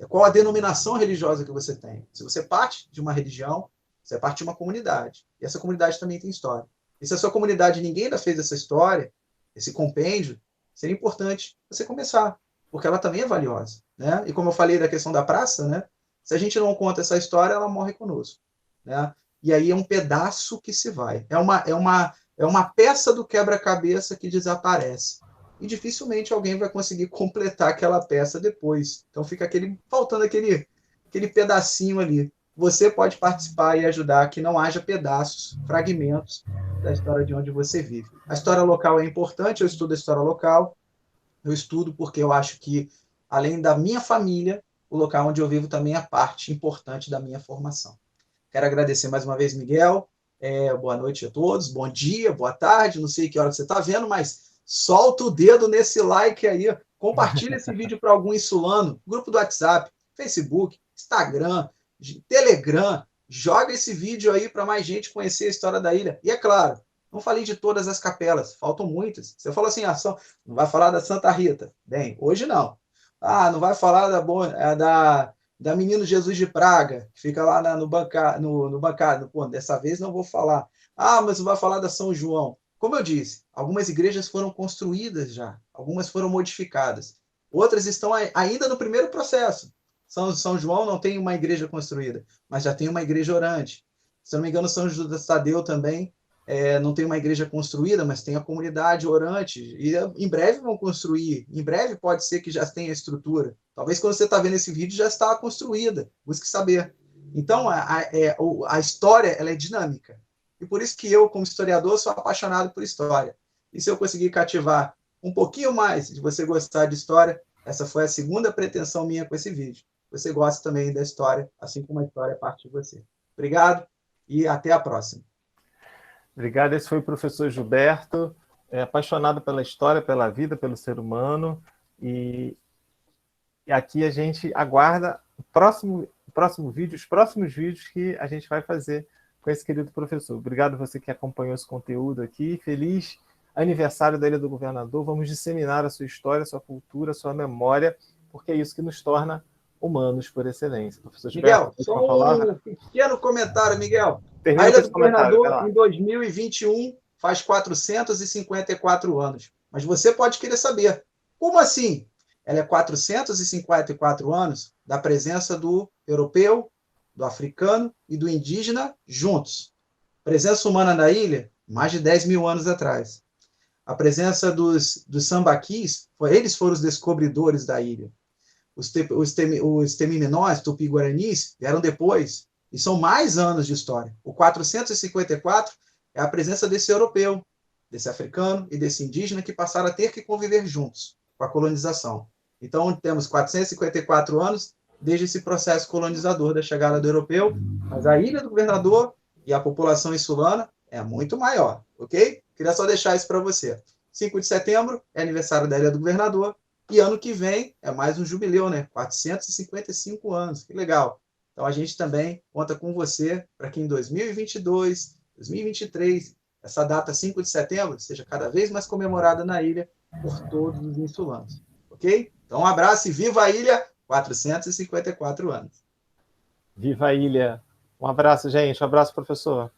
qual a denominação religiosa que você tem. Se você parte de uma religião, você é parte de uma comunidade. E essa comunidade também tem história. E se a sua comunidade ninguém ainda fez essa história, esse compêndio, seria importante você começar, porque ela também é valiosa. Né? E como eu falei da questão da praça, né? Se a gente não conta essa história, ela morre conosco. Né? E aí é um pedaço que se vai. É uma peça do quebra-cabeça que desaparece. E dificilmente alguém vai conseguir completar aquela peça depois. Então fica faltando aquele pedacinho ali. Você pode participar e ajudar que não haja pedaços, fragmentos da história de onde você vive. A história local é importante, eu estudo a história local, eu estudo porque eu acho que, além da minha família, o local onde eu vivo também é parte importante da minha formação. Quero agradecer mais uma vez, Miguel. Boa noite a todos, bom dia, boa tarde, não sei que hora você está vendo, mas solta o dedo nesse like aí, compartilha esse vídeo para algum insulano, grupo do WhatsApp, Facebook, Instagram, Telegram, joga esse vídeo aí para mais gente conhecer a história da ilha. E é claro, não falei de todas as capelas, faltam muitas. Você falou assim, não vai falar da Santa Rita. Bem, hoje não. Não vai falar da Menino Jesus de Praga, que fica lá no bancário. Pô, dessa vez não vou falar. Mas não vai falar da São João. Como eu disse, algumas igrejas foram construídas já, algumas foram modificadas. Outras estão ainda no primeiro processo. São João não tem uma igreja construída, mas já tem uma igreja orante. Se não me engano, São Judas Tadeu também não tem uma igreja construída, mas tem a comunidade orante. E em breve vão construir. Em breve pode ser que já tenha a estrutura. Talvez quando você está vendo esse vídeo já está construída. Busque saber. Então, a história ela é dinâmica. E por isso que eu, como historiador, sou apaixonado por história. E se eu conseguir cativar um pouquinho mais de você gostar de história, essa foi a segunda pretensão minha com esse vídeo. Você gosta também da história, assim como a história é parte de você. Obrigado e até a próxima. Obrigado. Esse foi o professor Gilberto, apaixonado pela história, pela vida, pelo ser humano. E aqui a gente aguarda o próximo vídeo, os próximos vídeos que a gente vai fazer com esse querido professor. Obrigado você que acompanhou esse conteúdo aqui. Feliz aniversário da Ilha do Governador. Vamos disseminar a sua história, a sua cultura, a sua memória, porque é isso que nos torna humanos por excelência. Professor Miguel, Gilberto, só um pequeno comentário, Miguel. termina A com Ilha esse do comentário. Governador, em 2021, faz 454 anos. Mas você pode querer saber, como assim? Ela é 454 anos da presença do europeu, do africano e do indígena juntos. Presença humana na ilha, mais de 10 mil anos atrás. A presença dos sambaquis, eles foram os descobridores da ilha. Os temiminós, tupi-guaranis, vieram depois, e são mais anos de história. O 454 é a presença desse europeu, desse africano e desse indígena que passaram a ter que conviver juntos com a colonização. Então, temos 454 anos desde esse processo colonizador da chegada do europeu, mas a Ilha do Governador e a população insulana é muito maior, ok? Queria só deixar isso para você. 5 de setembro é aniversário da Ilha do Governador, e ano que vem é mais um jubileu, né? 455 anos, que legal. Então, a gente também conta com você para que em 2022, 2023, essa data 5 de setembro seja cada vez mais comemorada na ilha por todos os insulanos, ok? Então, um abraço e viva a ilha, 454 anos. Viva a ilha. Um abraço, gente. Um abraço, professor.